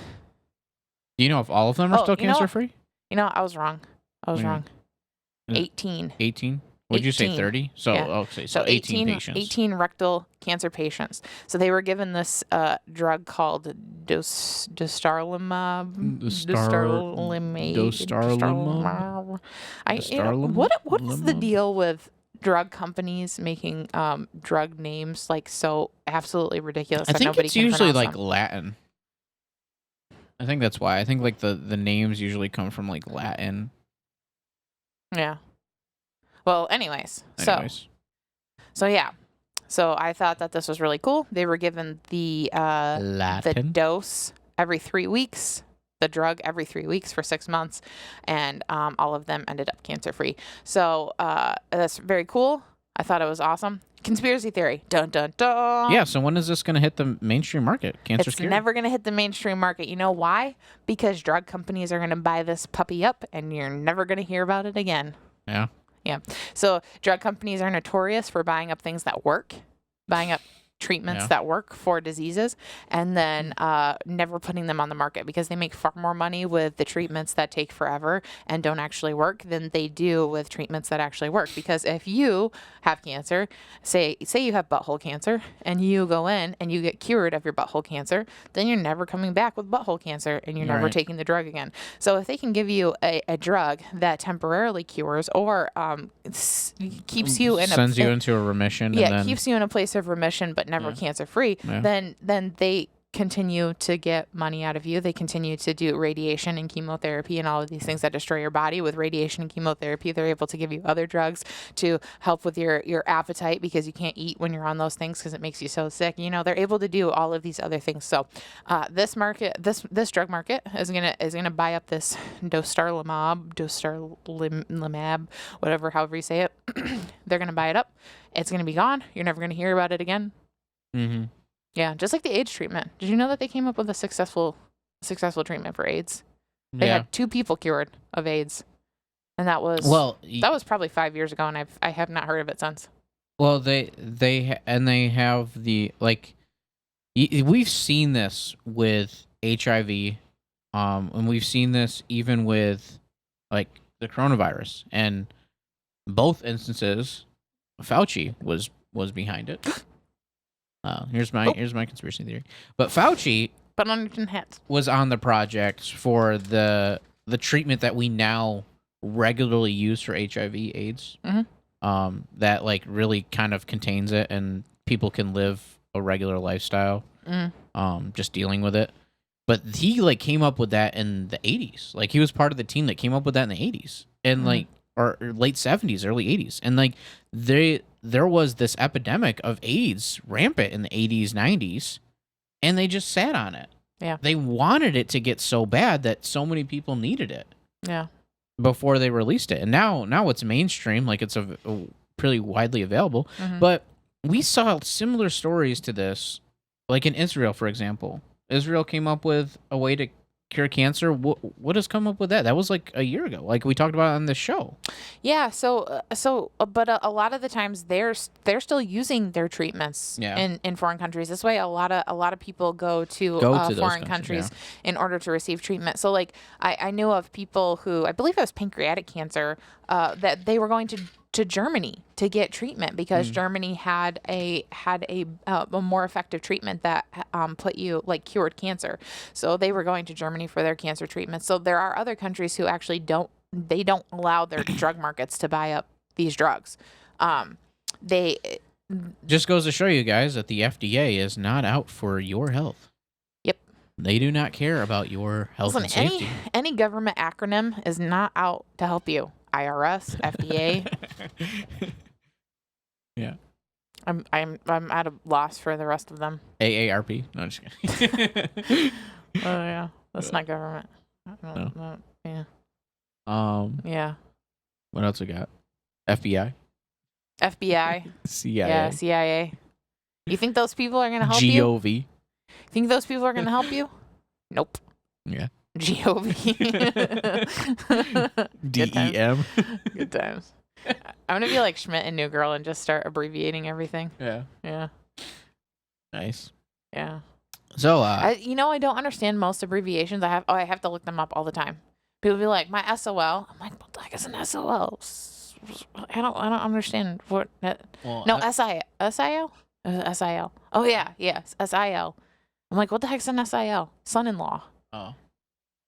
you know if all of them are still cancer free? I was wrong. Wrong. 18. 18. Would you say 30? So yeah. Okay, so 18 patients. 18 rectal cancer patients. So they were given this drug called dostarlimab. Dostarlimab. What is the deal with drug companies making drug names like so absolutely ridiculous I that think nobody it's can usually pronounce like them. Latin. I think that's why. I think like the names usually come from like Latin. Yeah. Well, anyways. So yeah. So I thought that this was really cool. They were given the Latin. dose every 3 weeks, the drug every 3 weeks for 6 months, and all of them ended up cancer free. So that's very cool. I thought it was awesome. Conspiracy theory. Dun dun dun. Yeah. So when is this going to hit the mainstream market? Cancer It's scary. never going to hit the mainstream market. You know why? Because drug companies are going to buy this puppy up, and you're never going to hear about it again. Yeah. Yeah. So drug companies are notorious for buying up things that work, buying up treatments that work for diseases, and then never putting them on the market because they make far more money with the treatments that take forever and don't actually work than they do with treatments that actually work. Because if you have cancer, say you have butthole cancer, and you go in and you get cured of your butthole cancer, then you're never coming back with butthole cancer, and you're never taking the drug again. So if they can give you a drug that temporarily cures or keeps you in sends you into a remission. Yeah, and then, keeps you in a place of remission, but never cancer free. Then they continue to get money out of you. They continue to do radiation and chemotherapy and all of these things that destroy your body. With radiation and chemotherapy, they're able to give you other drugs to help with your appetite because you can't eat when you're on those things because it makes you so sick. You know, they're able to do all of these other things. So this drug market is gonna buy up this dostarlimab, however you say it. They're gonna buy it up. It's gonna be gone. You're never gonna hear about it again. Mm-hmm. Yeah, just like the AIDS treatment. Did you know that they came up with a successful treatment for AIDS? They had 2 people cured of AIDS, and that was probably 5 years ago, and I have not heard of it since. Well, they have the like. We've seen this with HIV, and we've seen this even with like the coronavirus, and both instances, Fauci was behind it. Here's my conspiracy theory. But Fauci was on the project for the treatment that we now regularly use for HIV/AIDS. Mm-hmm. That like really kind of contains it, and people can live a regular lifestyle. Just dealing with it. But he like came up with that in the 80s. Like he was part of the team that came up with that in the 80s, and like or late 70s, early 80s, and like there was this epidemic of AIDS rampant in the 80s, 90s, and they just sat on it. Yeah. They wanted it to get so bad that so many people needed it. Yeah. Before they released it. And now it's mainstream, like it's a pretty widely available. Mm-hmm. But we saw similar stories to this, like in Israel, for example. Israel came up with a way to cure cancer. What has come up with that? That was like a year ago, like we talked about on this show. Yeah. But a lot of the times they're still using their treatments in foreign countries. This way, a lot of people go to foreign countries in order to receive treatment. So like I knew of people who, I believe it was pancreatic cancer, that they were going to Germany to get treatment because Germany had a more effective treatment that cured cancer. So they were going to Germany for their cancer treatment. So there are other countries who actually don't allow their drug markets to buy up these drugs. They just goes to show you guys that the FDA is not out for your health. Yep. They do not care about your health and safety. Any government acronym is not out to help you. IRS, FDA. Yeah. I'm at a loss for the rest of them. AARP. No, I'm just kidding. Oh yeah, that's not government. No. Yeah. Yeah. What else we got? FBI. CIA. Yeah, CIA. You think those people are gonna help you? GOV. Think those people are gonna help you? Nope. Yeah. GOV. DEM. Good times. I'm gonna be like Schmidt and New Girl and just start abbreviating everything. Yeah. Yeah. Nice. Yeah. So I don't understand most abbreviations. I have to look them up all the time. People be like, my SOL. I'm like, what the heck is an SOL? I don't understand what. SIL. SIL. Oh yeah, SIL. I'm like, what the heck's an SIL? Son-in-law. Oh.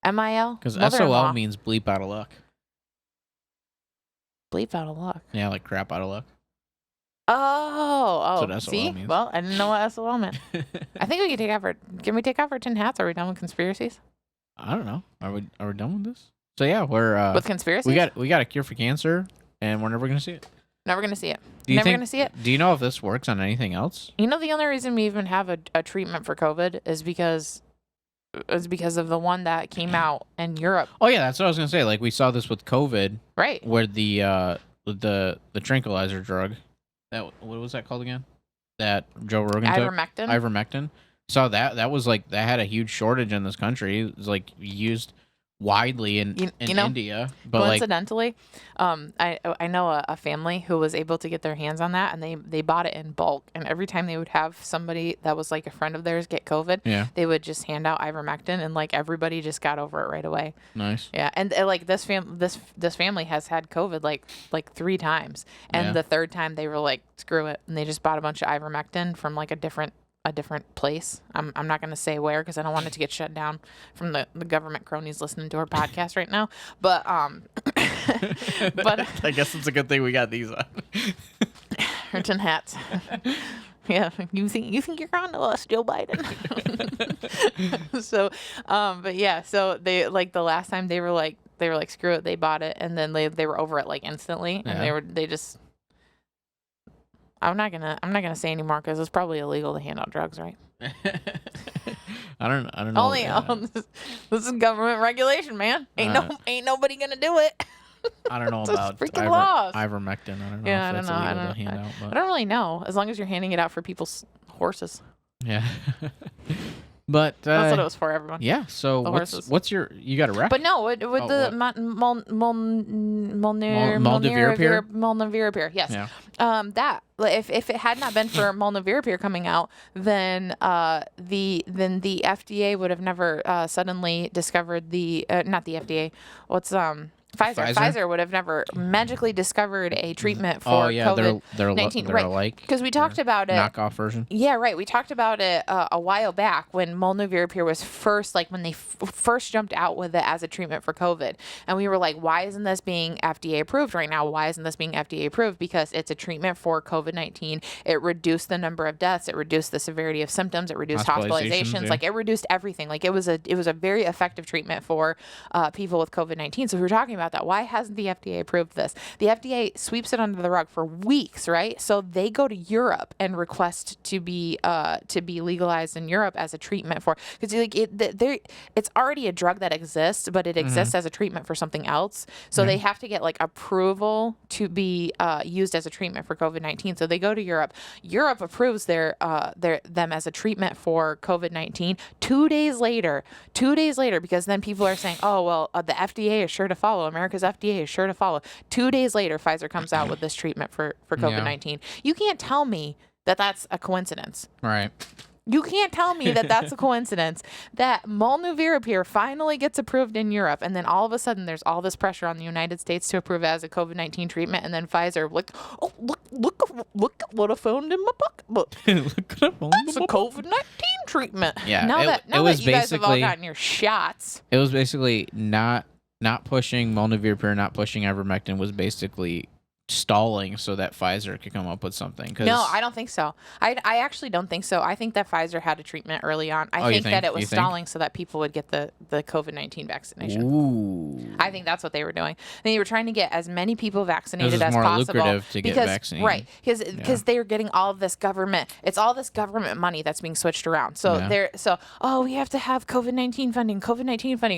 MIL. Because SOL means bleep out of luck. Bleep out of luck. Yeah, like crap out of luck. Oh, That's what see? SOL means. Well, I didn't know what SOL meant. I think we can take off can we take off our tin hats? Are we done with conspiracies? I don't know. Are we done with this? So yeah, we're With conspiracies? we got a cure for cancer, and we're never gonna see it. Never going to see it. Never going to see it. Do you know if this works on anything else? You know, the only reason we even have a treatment for COVID is because of the one that came out in Europe. Oh yeah, that's what I was gonna say. Like we saw this with COVID, Right. where the tranquilizer drug, that what was that called again? That Joe Rogan took? Ivermectin. Ivermectin. So that was like that had a huge shortage in this country. It was like used widely in India, but coincidentally, I know a family who was able to get their hands on that, and they bought it in bulk. And every time they would have somebody that was like a friend of theirs get COVID, they would just hand out ivermectin, and like everybody just got over it right away. Nice. Yeah, and like this family has had COVID like 3 times, and the third time they were like, screw it, and they just bought a bunch of ivermectin from like a different place. I'm not going to say where because I don't want it to get shut down from the government cronies listening to our podcast right now. But but I guess it's a good thing we got these on. her tin hats. Yeah, you think you're on to us, Joe Biden? So, but yeah, so they like the last time they were like screw it, they bought it, and then they were over it like instantly, and they just. I'm not gonna say anymore because it's probably illegal to hand out drugs, right? I don't know. This is government regulation, man. Ain't nobody gonna do it. I don't know about freaking laws. Ivermectin. I don't know. Yeah, if that's I illegal to hand out, but. I don't really know. As long as you're handing it out for people's horses. Yeah. But that's what it was for, everyone. Yeah. So what's your? You got a rec? But no, with the molnupiravir. Yes. Yeah. That if it had not been for molnupiravir coming out, then the FDA would have never suddenly discovered the not the FDA. What's Pfizer would have never magically discovered a treatment for COVID-19. They're alike. Because we talked about it. Knockoff version. Yeah, right. We talked about it a while back when molnupiravir was first, like when they first jumped out with it as a treatment for COVID. And we were like, why isn't this being FDA approved right now? Why isn't this being FDA approved? Because it's a treatment for COVID-19. It reduced the number of deaths. It reduced the severity of symptoms. It reduced hospitalizations. Yeah. Like it reduced everything. Like it was a very effective treatment for people with COVID-19. So we were talking about that. Why hasn't the FDA approved this? The FDA sweeps it under the rug for weeks, right? So they go to Europe and request to be legalized in Europe as a treatment for, because like it's already a drug that exists, but it exists as a treatment for something else. So they have to get like approval to be used as a treatment for COVID-19. So they go to Europe. Europe approves them as a treatment for COVID-19 2 days later, because then people are saying, oh, well, the FDA is sure to follow. America's FDA is sure to follow. 2 days later, Pfizer comes out with this treatment for COVID-19. Yeah. You can't tell me that that's a coincidence. Right. You can't tell me that that's a coincidence that molnupiravir finally gets approved in Europe, and then all of a sudden there's all this pressure on the United States to approve it as a COVID-19 treatment, and then Pfizer look what I found in my pocketbook. That's a COVID-19 treatment. Yeah. Now that you guys have all gotten your shots. It was basically not pushing molnupiravir, not pushing ivermectin was basically stalling so that Pfizer could come up with something. No, I don't think so. I actually don't think so. I think that Pfizer had a treatment early on. I think that it was stalling so that people would get the COVID-19 vaccination. Ooh. I think that's what they were doing. They were trying to get as many people vaccinated as more possible. Lucrative to get vaccinated. Right. Because they were getting all of this government. It's all this government money that's being switched around. So we have to have COVID-19 funding.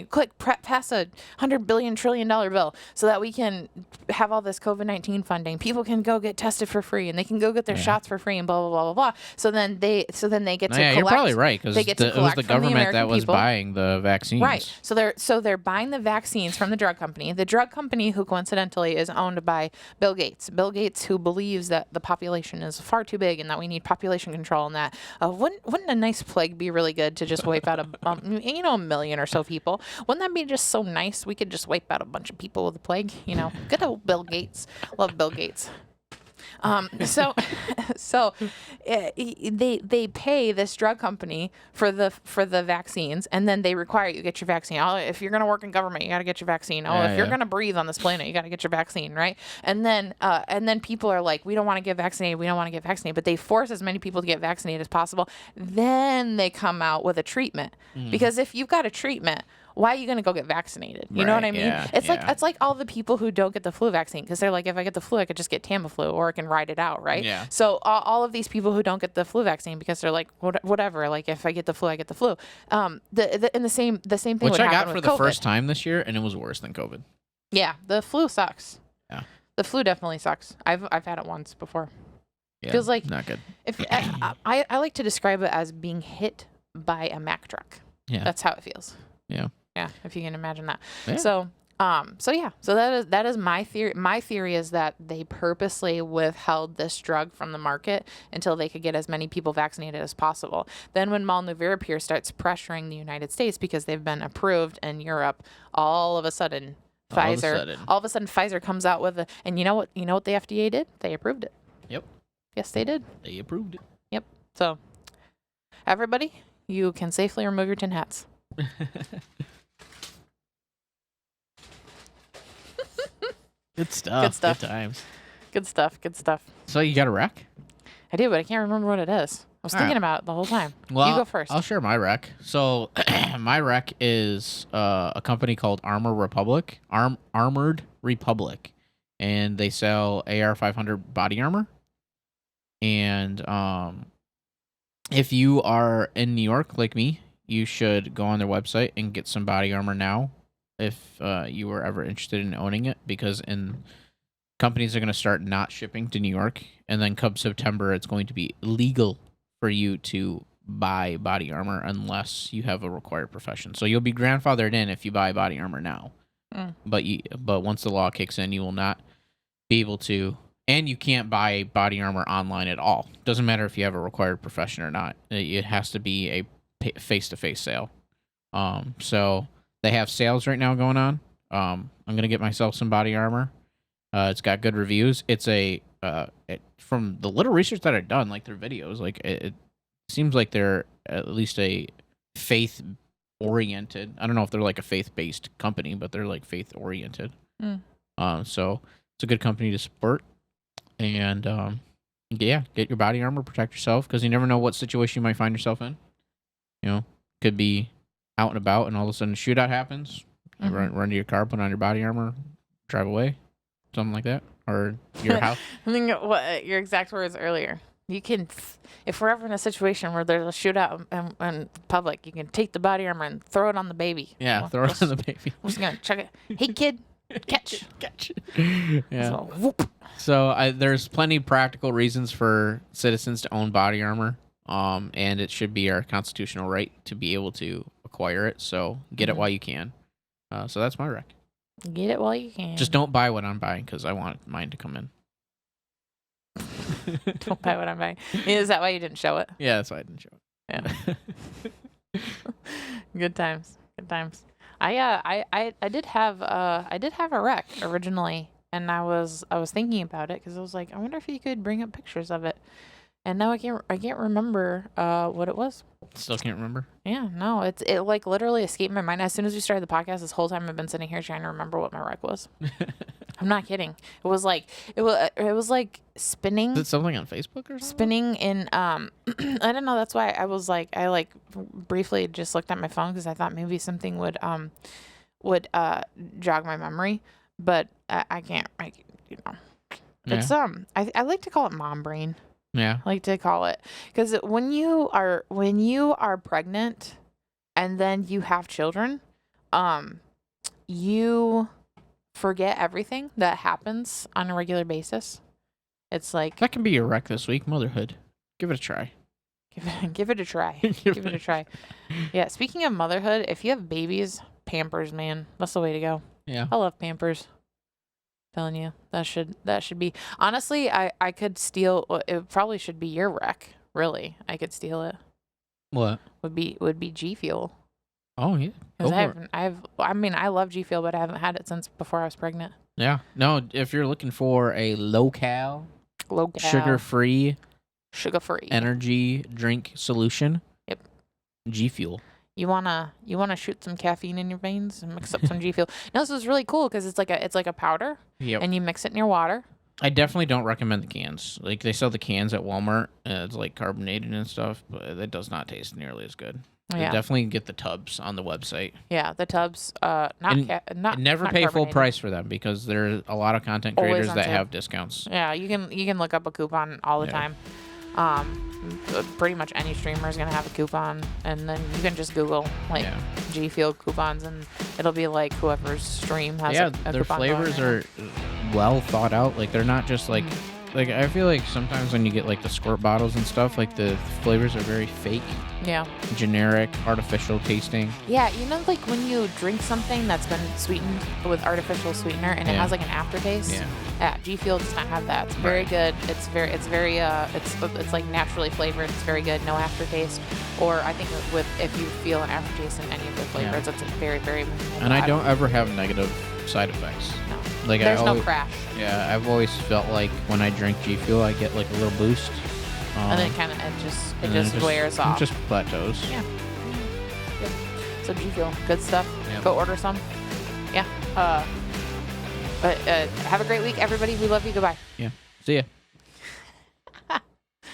Quick, pass a $100 trillion bill so that we can have all this COVID-19 funding. People can go get tested for free, and they can go get their shots for free, and blah blah blah blah blah. So then they get to collect. You're probably right, because it was the government that was buying the vaccines. Right. So they're buying the vaccines from the drug company. The drug company, who coincidentally is owned by Bill Gates. Bill Gates, who believes that the population is far too big and that we need population control, and that wouldn't a nice plague be really good to just wipe out a million or so people? Wouldn't that be just so nice? We could just wipe out a bunch of people with a plague. Good old Bill Gates. Love Bill Gates. So they pay this drug company for the vaccines, and then they require you to get your vaccine. Oh, if you're gonna work in government, you got to get your vaccine. Oh, if you're gonna breathe on this planet, you got to get your vaccine, right? And then people are like, we don't want to get vaccinated. We don't want to get vaccinated, but they force as many people to get vaccinated as possible. Then they come out with a treatment, because if you've got a treatment, why are you going to go get vaccinated? You know what I mean? It's like all the people who don't get the flu vaccine, because they're like, if I get the flu, I could just get Tamiflu, or I can ride it out, right? Yeah. So all of these people who don't get the flu vaccine, because they're like, whatever, like if I get the flu, I get the flu. And the same thing Which would I happen got for with the COVID. first time this year, and it was worse than COVID. Yeah, the flu sucks. Yeah. The flu definitely sucks. I've had it once before. Yeah, Feels like not good. If I like to describe it as being hit by a Mack truck. Yeah. That's how it feels. Yeah. Yeah, if you can imagine that. Yeah. So that is my theory. My theory is that they purposely withheld this drug from the market until they could get as many people vaccinated as possible. Then when Molnupiravir starts pressuring the United States because they've been approved in Europe, all of a sudden Pfizer comes out with and you know what the FDA did? They approved it. Yep. Yes, they did. They approved it. Yep. So everybody, you can safely remove your tin hats. Good stuff. Good stuff. Good times. Good stuff. Good stuff. So you got a rec? I do, but I can't remember what it is. I was thinking about it the whole time. Well, you go first. I'll share my rec. So my rec is a company called Armored Republic, and they sell AR-500 body armor. And if you are in New York like me, you should go on their website and get some body armor now if you were ever interested in owning it, because companies are going to start not shipping to New York, and then come September, it's going to be illegal for you to buy body armor unless you have a required profession. So you'll be grandfathered in if you buy body armor now, but once the law kicks in, you will not be able to, and you can't buy body armor online at all. Doesn't matter if you have a required profession or not. It has to be a face-to-face sale. So they have sales right now going on. I'm gonna get myself some body armor. It's got good reviews. It's from the little research that I've done, like their videos, like it seems like they're at least a faith oriented. I don't know if they're like a faith based company, but they're like faith oriented. So it's a good company to support. And get your body armor, protect yourself, because you never know what situation you might find yourself in. You know, could be out and about, and all of a sudden a shootout happens. You run to your car, put on your body armor, drive away, something like that, or your house. I think what your exact words earlier. You can, if we're ever in a situation where there's a shootout in public, you can take the body armor and throw it on the baby. Yeah, throw it on the baby. I'm just gonna chuck it. Hey kid, catch. Yeah. So, whoop. So there's plenty of practical reasons for citizens to own body armor, and it should be our constitutional right to be able to acquire it. So get it while you can. So that's my rec. Get it while you can. Just don't buy what I'm buying, because I want mine to come in. Don't buy what I'm buying. Is that why you didn't show it? Yeah, that's why I didn't show it. Yeah. Good times. Good times. I did have a rec originally, and I was thinking about it because I was like, I wonder if you could bring up pictures of it. And now I can't remember what it was. Still can't remember. Yeah, no, it like literally escaped my mind. As soon as we started the podcast, this whole time I've been sitting here trying to remember what my rec was. I'm not kidding. It was like spinning. Is it something on Facebook or something? Spinning in I don't know. That's why I briefly just looked at my phone because I thought maybe something would jog my memory, but I can't. It's I like to call it mom brain. Yeah. I like to call it, because when you are pregnant and then you have children, you forget everything that happens on a regular basis. It's like that can be your rec this week, motherhood. Give it a try. Give it a try. Give it a try. Yeah. Speaking of motherhood, if you have babies, Pampers, man, that's the way to go. Yeah. I love Pampers. Telling you, that should be, honestly, I could steal. It probably should be your rec. Really, I could steal it. What would be G Fuel? Oh yeah, because I love G Fuel, but I haven't had it since before I was pregnant. Yeah, no. If you're looking for a low-cal Low cal. Sugar-free Sugar-free. energy drink solution. Yep. G Fuel. You wanna shoot some caffeine in your veins and mix up some G Fuel. No, this is really cool because it's like a powder. Yep. And you mix it in your water. I definitely don't recommend the cans. Like, they sell the cans at Walmart, and it's like carbonated and stuff, but it does not taste nearly as good. Yeah. Definitely get the tubs on the website. Yeah, the tubs. Not never pay full price for them because there's a lot of content creators that sale. have discounts. Yeah, you can look up a coupon all the time. Pretty much any streamer is gonna have a coupon, and then you can just Google G Fuel coupons, and it'll be like whoever's stream has a their coupon flavors going. are well thought out. Like, they're not just like I feel like sometimes when you get like the squirt bottles and stuff, like the flavors are very fake. Yeah. Generic, artificial tasting. Yeah, you know, like when you drink something that's been sweetened with artificial sweetener and it has like an aftertaste. Yeah. G Fuel does not have that. It's very good. It's like naturally flavored. It's very good. No aftertaste. Or I think if you feel an aftertaste in any of the flavors, it's very, very minimal. And I don't ever have negative side effects. No. Like, there's no crash. Yeah, I've always felt like when I drink G Fuel, I get like a little boost. And then it just wears off. It just plateaus. Yeah. Good. So G Fuel, good stuff. Yep. Go order some. Yeah. But have a great week, everybody. We love you. Goodbye. Yeah. See ya.